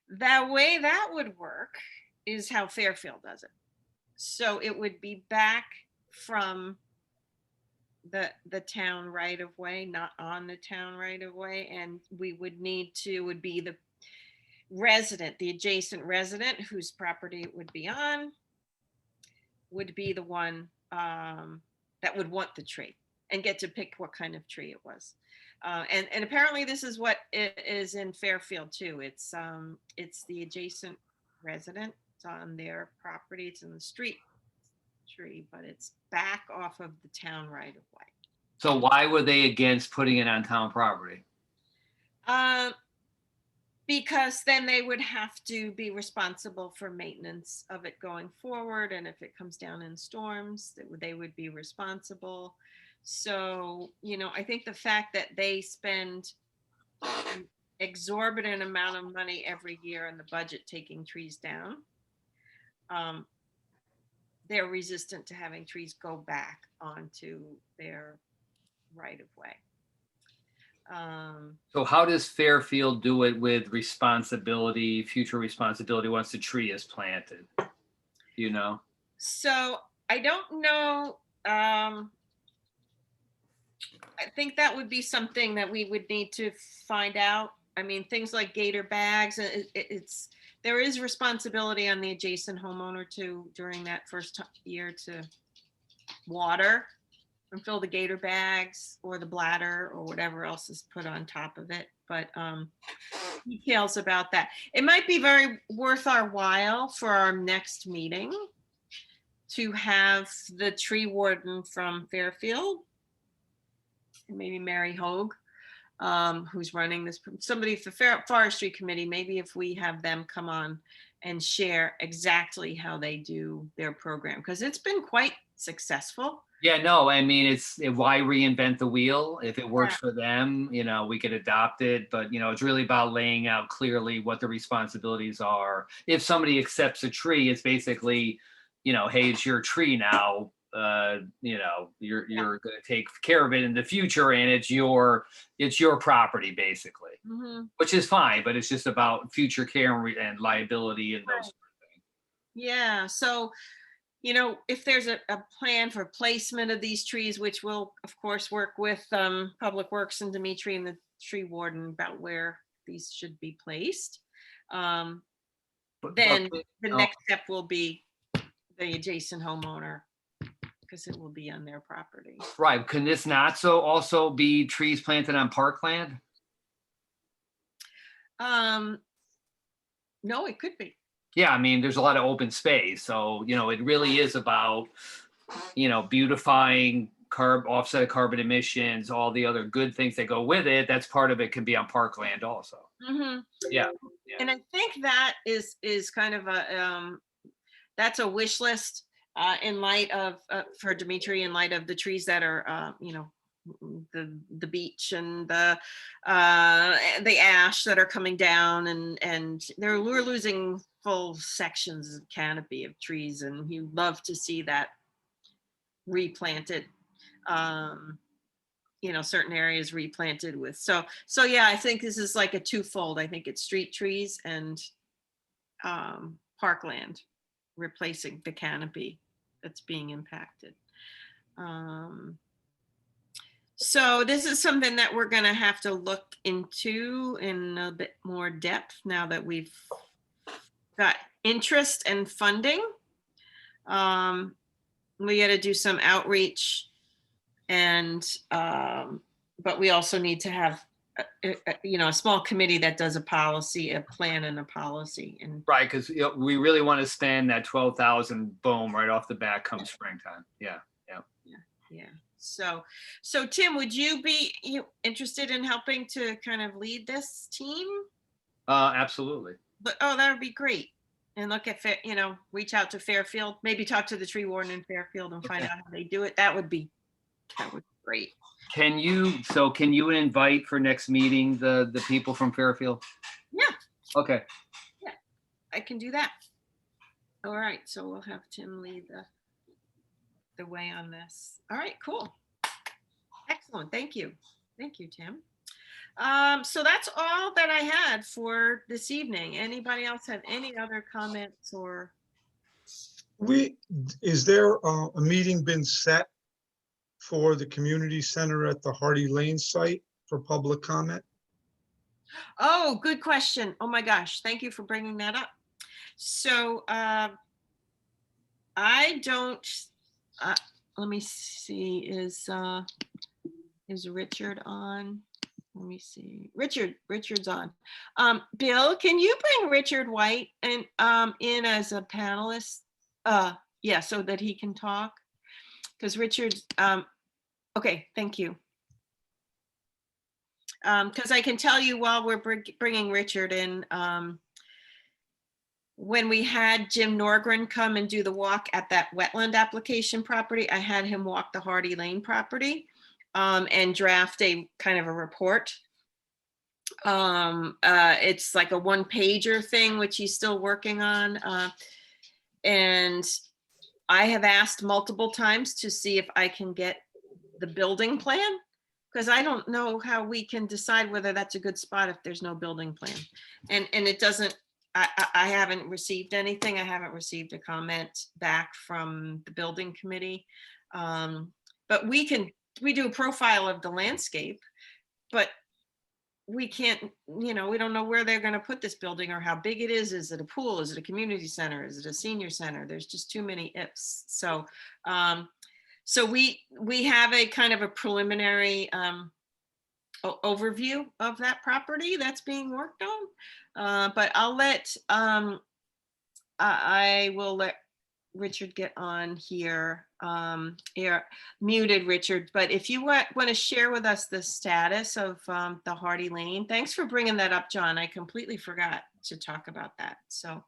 the way that would work is how Fairfield does it. So it would be back from the town right of way, not on the town right of way. And we would would be the resident, the adjacent resident whose property it would be on, would be the one that would want the tree and get to pick what kind of tree it was. And apparently this is what it is in Fairfield too. It's the adjacent resident. It's on their property. It's in the street tree, but it's back off of the town right of way. So why were they against putting it on town property? Because then they would have to be responsible for maintenance of it going forward. And if it comes down in storms, they would be responsible. So, I think the fact that they spend an exorbitant amount of money every year in the budget taking trees down, they're resistant to having trees go back onto their right of way. So how does Fairfield do it with responsibility, future responsibility once the tree is planted? You know? So I don't know. I think that would be something that we would need to find out. I mean, things like gator bags, there is responsibility on the adjacent homeowner to, during that first year, to water and fill the gator bags or the bladder or whatever else is put on top of it. But details about that. It might be very worth our while for our next meeting to have the tree warden from Fairfield, maybe Mary Hogue, who's running this, somebody for Forestry Committee, maybe if we have them come on and share exactly how they do their program, because it's been quite successful. Yeah, no, I mean, why reinvent the wheel? If it works for them, we could adopt it, but it's really about laying out clearly what the responsibilities are. If somebody accepts a tree, it's basically, hey, it's your tree now. You're going to take care of it in the future, and it's your property basically, which is fine, but it's just about future care and liability and those sort of things. Yeah, so if there's a plan for placement of these trees, which will of course work with Public Works and Dimitri and the tree warden about where these should be placed, then the next step will be the adjacent homeowner, because it will be on their property. Right. Can this not also be trees planted on parkland? No, it could be. Yeah, I mean, there's a lot of open space, so it really is about beautifying offset carbon emissions, all the other good things that go with it. That's part of it. Can be on parkland also. Yeah. And I think that is kind of that's a wish list in light of for Dimitri, in light of the trees that are the beech and the ash that are coming down, and we're losing full sections of canopy of trees, and he'd love to see that replanted, certain areas replanted with. So yeah, I think this is like a twofold. I think it's street trees and parkland, replacing the canopy that's being impacted. So this is something that we're going to have to look into in a bit more depth now that we've got interest and funding. We got to do some outreach, and but we also need to have a small committee that does a plan and a policy. And right, because we really want to spend that 12,000 boom right off the bat come springtime. Yeah. So Tim, would you be interested in helping to kind of lead this team? Absolutely. But that would be great. And look at reach out to Fairfield, maybe talk to the tree warden in Fairfield and find out how they do it. That would be great. Can you invite for next meeting the people from Fairfield? Yeah. Okay. Yeah, I can do that. All right, so we'll have Tim lead the way on this. All right, cool. Excellent. Thank you, Tim. So that's all that I had for this evening. Anybody else have any other comments or? Is there a meeting been set for the community center at the Hardy Lane site for public comment? Oh, good question. Oh my gosh. Thank you for bringing that up. So I don't, let me see, is Richard on? Let me see. Richard's on. Bill, can you bring Richard White and in as a panelist? Yeah, so that he can talk. Because Richard, Okay, thank you. Because I can tell you while we're bringing Richard in, when we had Jim Norgren come and do the walk at that wetland application property, I had him walk the Hardy Lane property and draft a kind of a report. It's like a one-pager thing, which he's still working on. And I have asked multiple times to see if I can get the building plan, because I don't know how we can decide whether that's a good spot if there's no building plan. And it doesn't, I haven't received anything. I haven't received a comment back from the building committee. But we do a profile of the landscape, but we can't, we don't know where they're going to put this building or how big it is. Is it a pool? Is it a community center? Is it a senior center? There's just too many ifs. So, so we have a kind of a preliminary overview of that property that's being worked on. But I'll let, I will let Richard get on here. You're muted, Richard, but if you want to share with us the status of the Hardy Lane. Thanks for bringing that up, John. I completely forgot to talk about that. So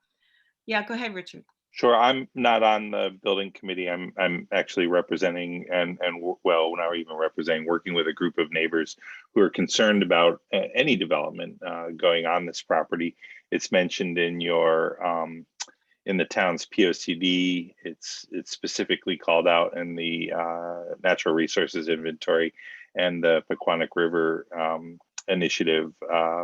yeah, go ahead, Richard. Sure, I'm not on the building committee. I'm actually representing and well, not even representing, working with a group of neighbors who are concerned about any development going on this property. It's mentioned in your in the town's POCD. It's specifically called out in the natural resources inventory, and the Pequannock River initiative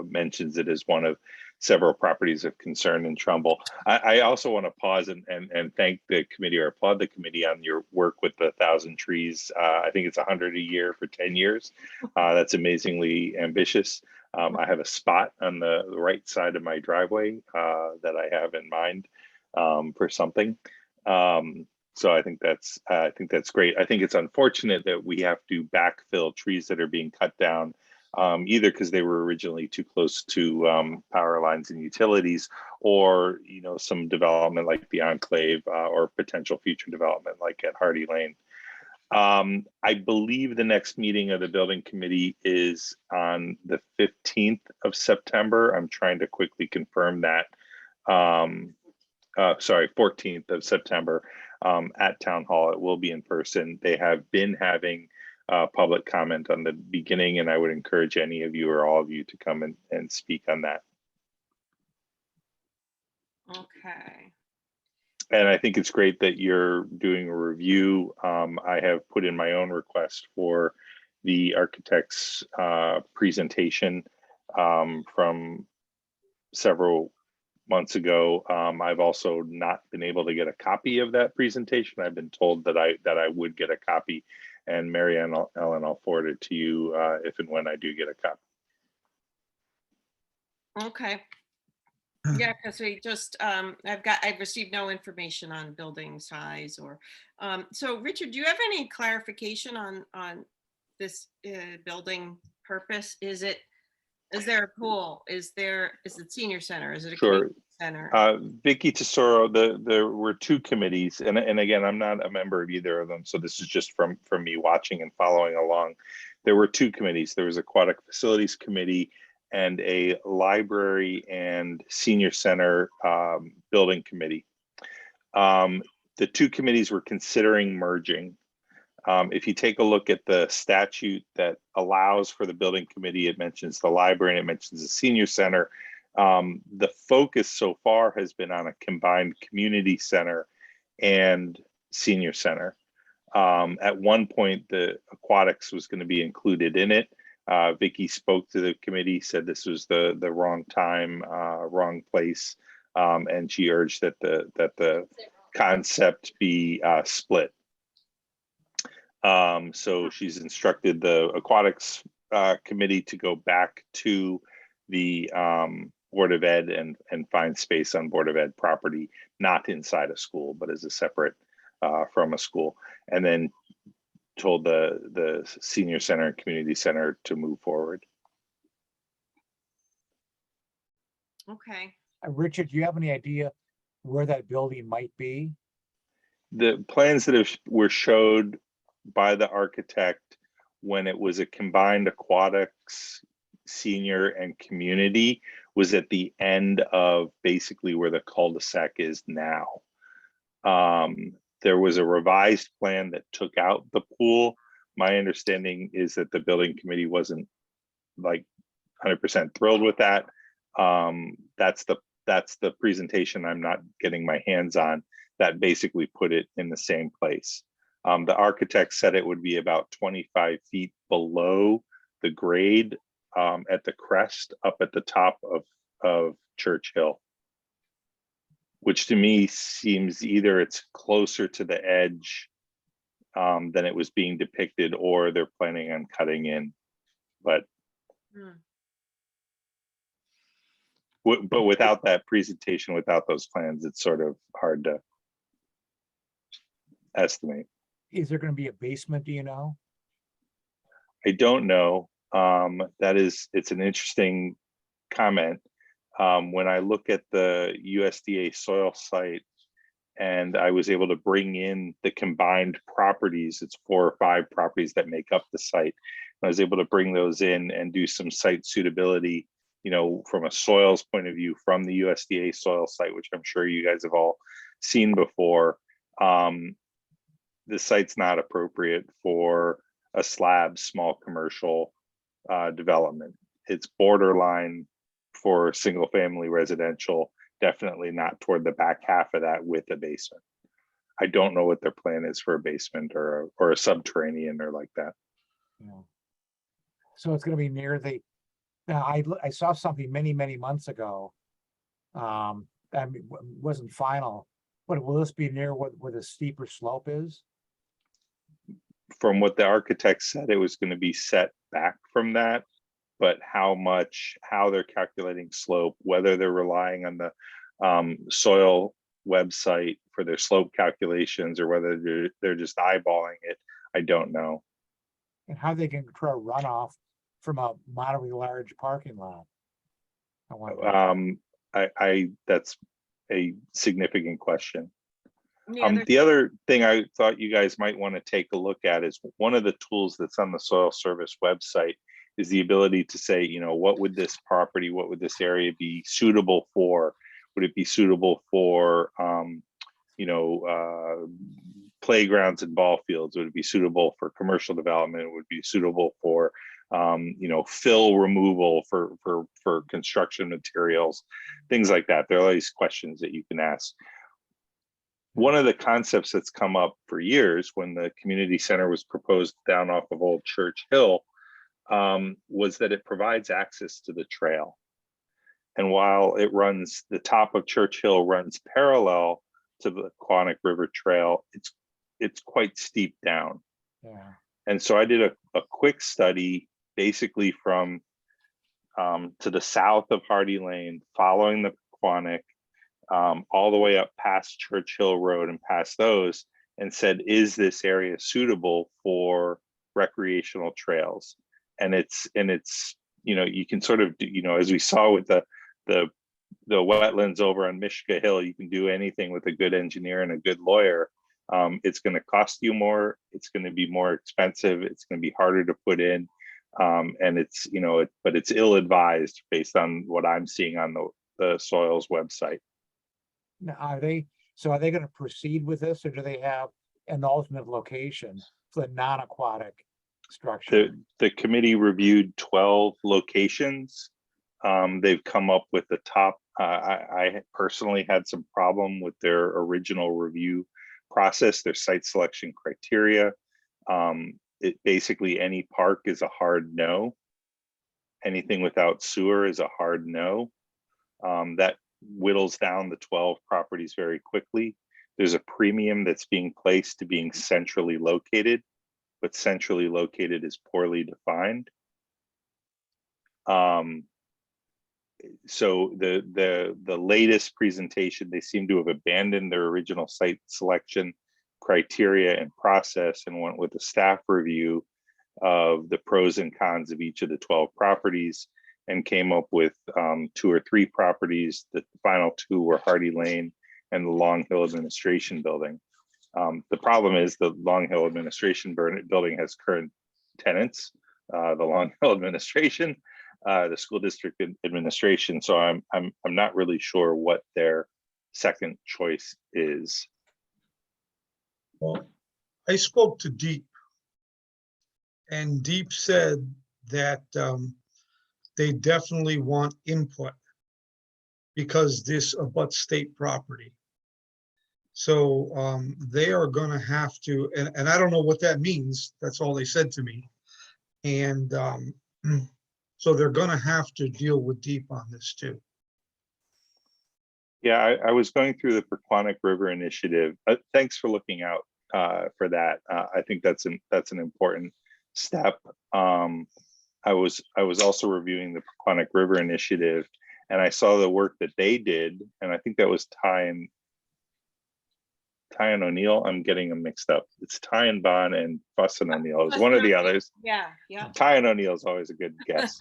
mentions it as one of several properties of concern in Trumbull. I also want to pause and thank the committee, or applaud the committee on your work with the 1,000 trees. I think it's 100 a year for 10 years. That's amazingly ambitious. I have a spot on the right side of my driveway that I have in mind for something. So I think that's great. I think it's unfortunate that we have to backfill trees that are being cut down, either because they were originally too close to power lines and utilities, or some development like the Enclave, or potential future development like at Hardy Lane. I believe the next meeting of the building committee is on the 15th of September. I'm trying to quickly confirm that. Sorry, 14th of September at Town Hall. It will be in person. They have been having public comment on the beginning, and I would encourage any of you or all of you to come and speak on that. Okay. And I think it's great that you're doing a review. I have put in my own request for the architect's presentation from several months ago. I've also not been able to get a copy of that presentation. I've been told that I would get a copy, and Mary Ellen, I'll forward it to you if and when I do get a copy. Okay. Yeah, because we just, I've received no information on building size or, so Richard, do you have any clarification on this building purpose? Is there a pool? Is it senior center? Is it a community center? Vicky Tesoro, there were two committees, and again, I'm not a member of either of them, so this is just from me watching and following along. There were two committees. There was Aquatic Facilities Committee and a library and senior center building committee. The two committees were considering merging. If you take a look at the statute that allows for the building committee, it mentions the library and it mentions the senior center. The focus so far has been on a combined community center and senior center. At one point, the aquatics was going to be included in it. Vicky spoke to the committee, said this was the wrong time, wrong place, and she urged that the concept be split. So she's instructed the aquatics committee to go back to the Board of Ed and find space on Board of Ed property, not inside a school, but as a separate from a school, and then told the senior center and community center to move forward. Okay. Richard, do you have any idea where that building might be? The plans that were showed by the architect when it was a combined aquatics, senior, and community, was at the end of basically where the cul-de-sac is now. There was a revised plan that took out the pool. My understanding is that the building committee wasn't like 100% thrilled with that. That's the presentation I'm not getting my hands on that basically put it in the same place. The architect said it would be about 25 feet below the grade at the crest up at the top of Church Hill, which to me seems either it's closer to the edge than it was being depicted, or they're planning on cutting in. But but without that presentation, without those plans, it's sort of hard to estimate. Is there going to be a basement, do you know? I don't know. It's an interesting comment. When I look at the USDA soil site and I was able to bring in the combined properties, it's 4 or 5 properties that make up the site. I was able to bring those in and do some site suitability, from a soils point of view from the USDA soil site, which I'm sure you guys have all seen before. The site's not appropriate for a slab small commercial development. It's borderline for single family residential, definitely not toward the back half of that with a basement. I don't know what their plan is for a basement or a subterranean or like that. Yeah. So it's going to be near the, now I saw something many months ago. I mean, it wasn't final, but will this be near where the steeper slope is? From what the architect said, it was going to be set back from that, but how they're calculating slope, whether they're relying on the soil website for their slope calculations or whether they're just eyeballing it, I don't know. And how they can control runoff from a moderately large parking lot? I wonder. That's a significant question. Yeah, The other thing I thought you guys might want to take a look at is one of the tools that's on the Soil Service website is the ability to say, what would this area be suitable for? Would it be suitable for, playgrounds and ball fields? Would it be suitable for commercial development? Would it be suitable for, fill removal for construction materials, things like that. There are all these questions that you can ask. One of the concepts that's come up for years when the community center was proposed down off of Old Church Hill was that it provides access to the trail. And while the top of Church Hill runs parallel to the Quantic River Trail, it's quite steep down. Yeah. And so I did a quick study basically from to the south of Hardy Lane, following the Quantic, all the way up past Church Hill Road and past those, and said, is this area suitable for recreational trails? And it's you can sort of do, as we saw with the wetlands over on Mishka Hill, you can do anything with a good engineer and a good lawyer. It's going to cost you more. It's going to be more expensive. It's going to be harder to put in. And it's, but it's ill-advised based on what I'm seeing on the soils website. Now, are they going to proceed with this, or do they have an alternate location for the non-aquatic structure? The committee reviewed 12 locations. They've come up with the top. I personally had some problem with their original review process, their site selection criteria. Basically any park is a hard no. Anything without sewer is a hard no. That whittles down the 12 properties very quickly. There's a premium that's being placed to being centrally located, but centrally located is poorly defined. So the latest presentation, they seem to have abandoned their original site selection criteria and process and went with a staff review of the pros and cons of each of the 12 properties and came up with 2 or 3 properties. The final 2 were Hardy Lane and the Long Hill Administration Building. The problem is the Long Hill Administration Building has current tenants, the Long Hill administration, the school district administration. So I'm not really sure what their second choice is. Well, I spoke to Deep, and Deep said that they definitely want input because this abuts state property. So they are going to have to, and I don't know what that means. That's all they said to me. And so they're going to have to deal with Deep on this too. Yeah, I was going through the Pequannock River Initiative. Thanks for looking out for that. I think that's an important step. I was also reviewing the Pequannock River Initiative, and I saw the work that they did, and I think that was Ty and O'Neill. I'm getting them mixed up. It's Ty and Bond and Fuss and O'Neill. It's one of the others. Yeah, yeah. Ty and O'Neill is always a good guess.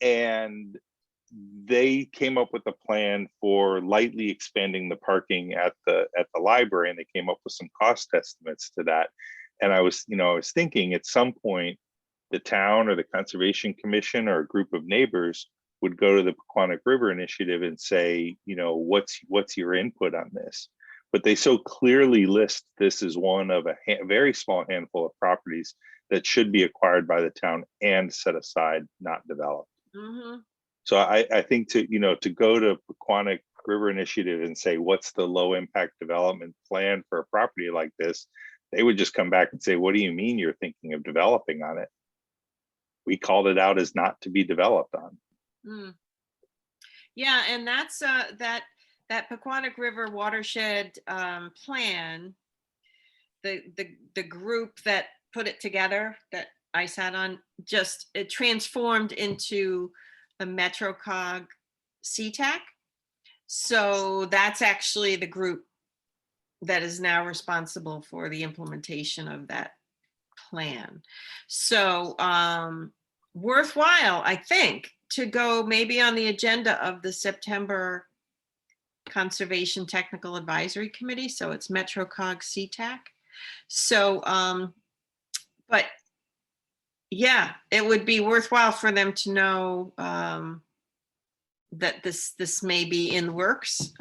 And they came up with a plan for lightly expanding the parking at the library, and they came up with some cost estimates to that. And I was thinking at some point the town or the Conservation Commission or a group of neighbors would go to the Pequannock River Initiative and say, what's your input on this? But they so clearly list this as one of a very small handful of properties that should be acquired by the town and set aside, not developed. Mm-hmm. So I think to go to Pequannock River Initiative and say, what's the low impact development plan for a property like this? They would just come back and say, what do you mean you're thinking of developing on it? We called it out as not to be developed on. Mm. Yeah, and that's that Pequannock River watershed plan. The group that put it together that I sat on, it transformed into the MetroCog CTAC. So that's actually the group that is now responsible for the implementation of that plan. So worthwhile, I think, to go maybe on the agenda of the September Conservation Technical Advisory Committee. So it's MetroCog CTAC. So, but yeah, it would be worthwhile for them to know that this may be in the works,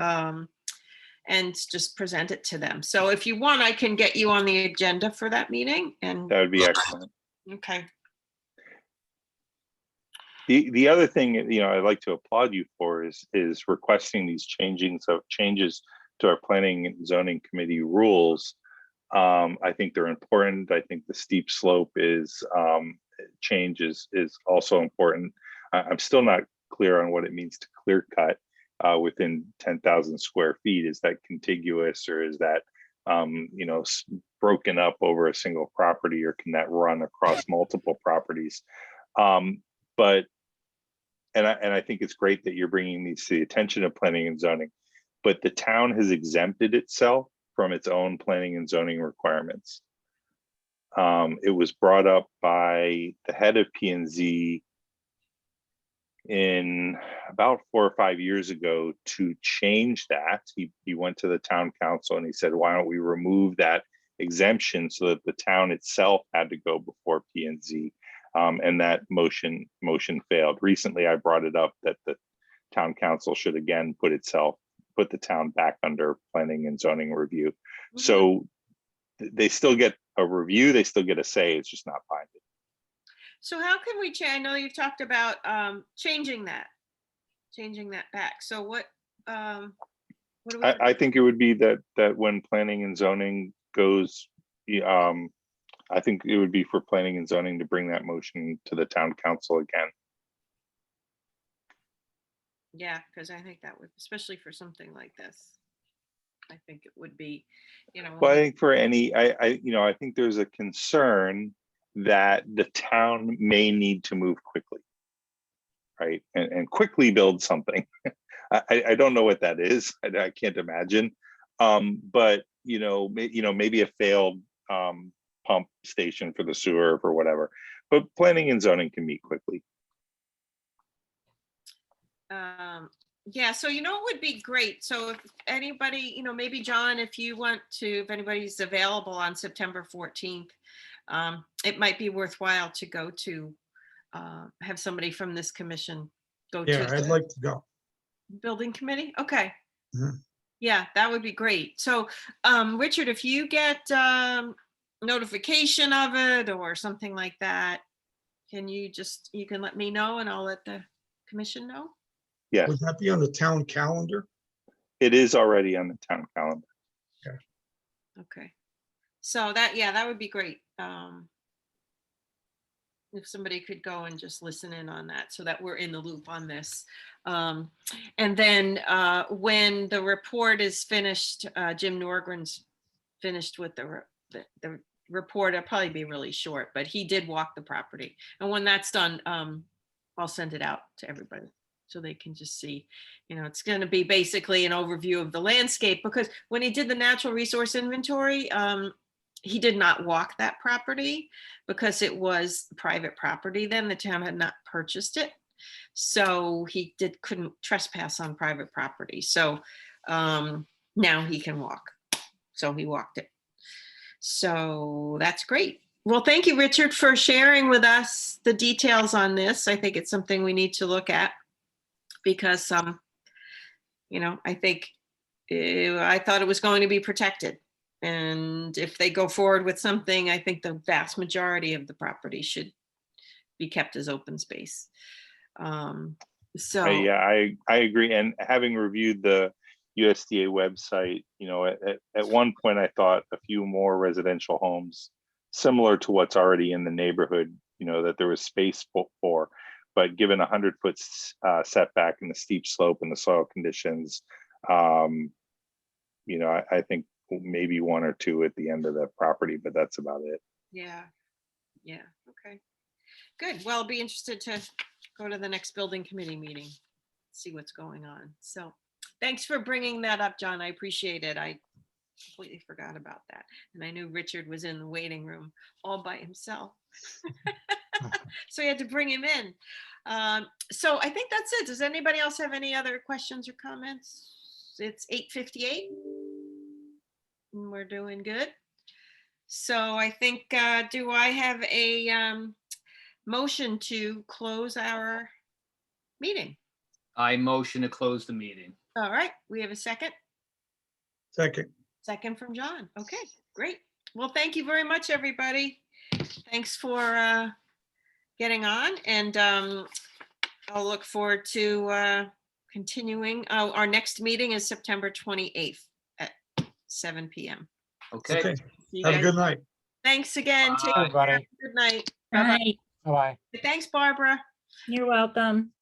and just present it to them. So if you want, I can get you on the agenda for that meeting. And That would be excellent. okay. The other thing, I'd like to applaud you for is requesting these changes to our planning and zoning committee rules. I think they're important. I think the steep slope change is also important. I'm still not clear on what it means to clear cut within 10,000 square feet. Is that contiguous, or is that broken up over a single property, or can that run across multiple properties? And I think it's great that you're bringing these to the attention of planning and zoning, but the town has exempted itself from its own planning and zoning requirements. It was brought up by the head of P&Z in about 4 or 5 years ago to change that. He went to the town council and he said, why don't we remove that exemption so that the town itself had to go before P&Z? And that motion failed. Recently, I brought it up that the town council should again put the town back under planning and zoning review. Mm-hmm. So they still get a review, they still get a say, it's just not binding. So how can we change? I know you've talked about changing that back. So what do we? I think it would be that when planning and zoning goes, I think it would be for planning and zoning to bring that motion to the town council again. Yeah, because I think that would, especially for something like this, I think it would be, Well, I think for any, I think there's a concern that the town may need to move quickly, right? And quickly build something. I don't know what that is. I can't imagine. But maybe a failed pump station for the sewer or whatever, but planning and zoning can meet quickly. Yeah, so it would be great. So if anybody, maybe John, if anybody's available on September 14th, it might be worthwhile to go to, have somebody from this commission go to. Yeah, I'd the like to go. Building committee? Okay. Mhm. Yeah, that would be great. So, Richard, if you get notification of it or something like that, can you can let me know and I'll let the commission know? Yes, Would that be on the town calendar? it is already on the town calendar. Okay. So that would be great. If somebody could go and just listen in on that so that we're in the loop on this. And then when the report is finished, Jim Norgren's finished with the report. It'll probably be really short, but he did walk the property. And when that's done, I'll send it out to everybody so they can just see, it's going to be basically an overview of the landscape, because when he did the natural resource inventory, he did not walk that property because it was private property then. The town had not purchased it. So he couldn't trespass on private property. So now he can walk. So he walked it. So that's great. Well, thank you, Richard, for sharing with us the details on this. I think it's something we need to look at because, I think I thought it was going to be protected. And if they go forward with something, I think the vast majority of the property should be kept as open space. So Yeah, I agree. And having reviewed the USDA website, at one point I thought a few more residential homes similar to what's already in the neighborhood, that there was space for, but given 100-foot setback and the steep slope and the soil conditions, I think maybe one or two at the end of the property, but that's about it. yeah. Okay, good. Well, I'll be interested to go to the next building committee meeting, see what's going on. So thanks for bringing that up, John. I appreciate it. I completely forgot about that. And I knew Richard was in the waiting room all by himself. So he had to bring him in. So I think that's it. Does anybody else have any other questions or comments? It's 8:58. And we're doing good. So I think, do I have a motion to close our meeting? I motion to close the meeting. All right, we have a second. Second. Second from John. Okay, great. Well, thank you very much, everybody. Thanks for getting on, and I'll look forward to continuing. Our next meeting is September 28th at 7 p.m. Okay. Okay. See you Have a guys. good night. Thanks again. Take Bye. care. Everybody. Good night. All Bye-bye. right, Bye-bye. Thanks, Barbara. you're welcome.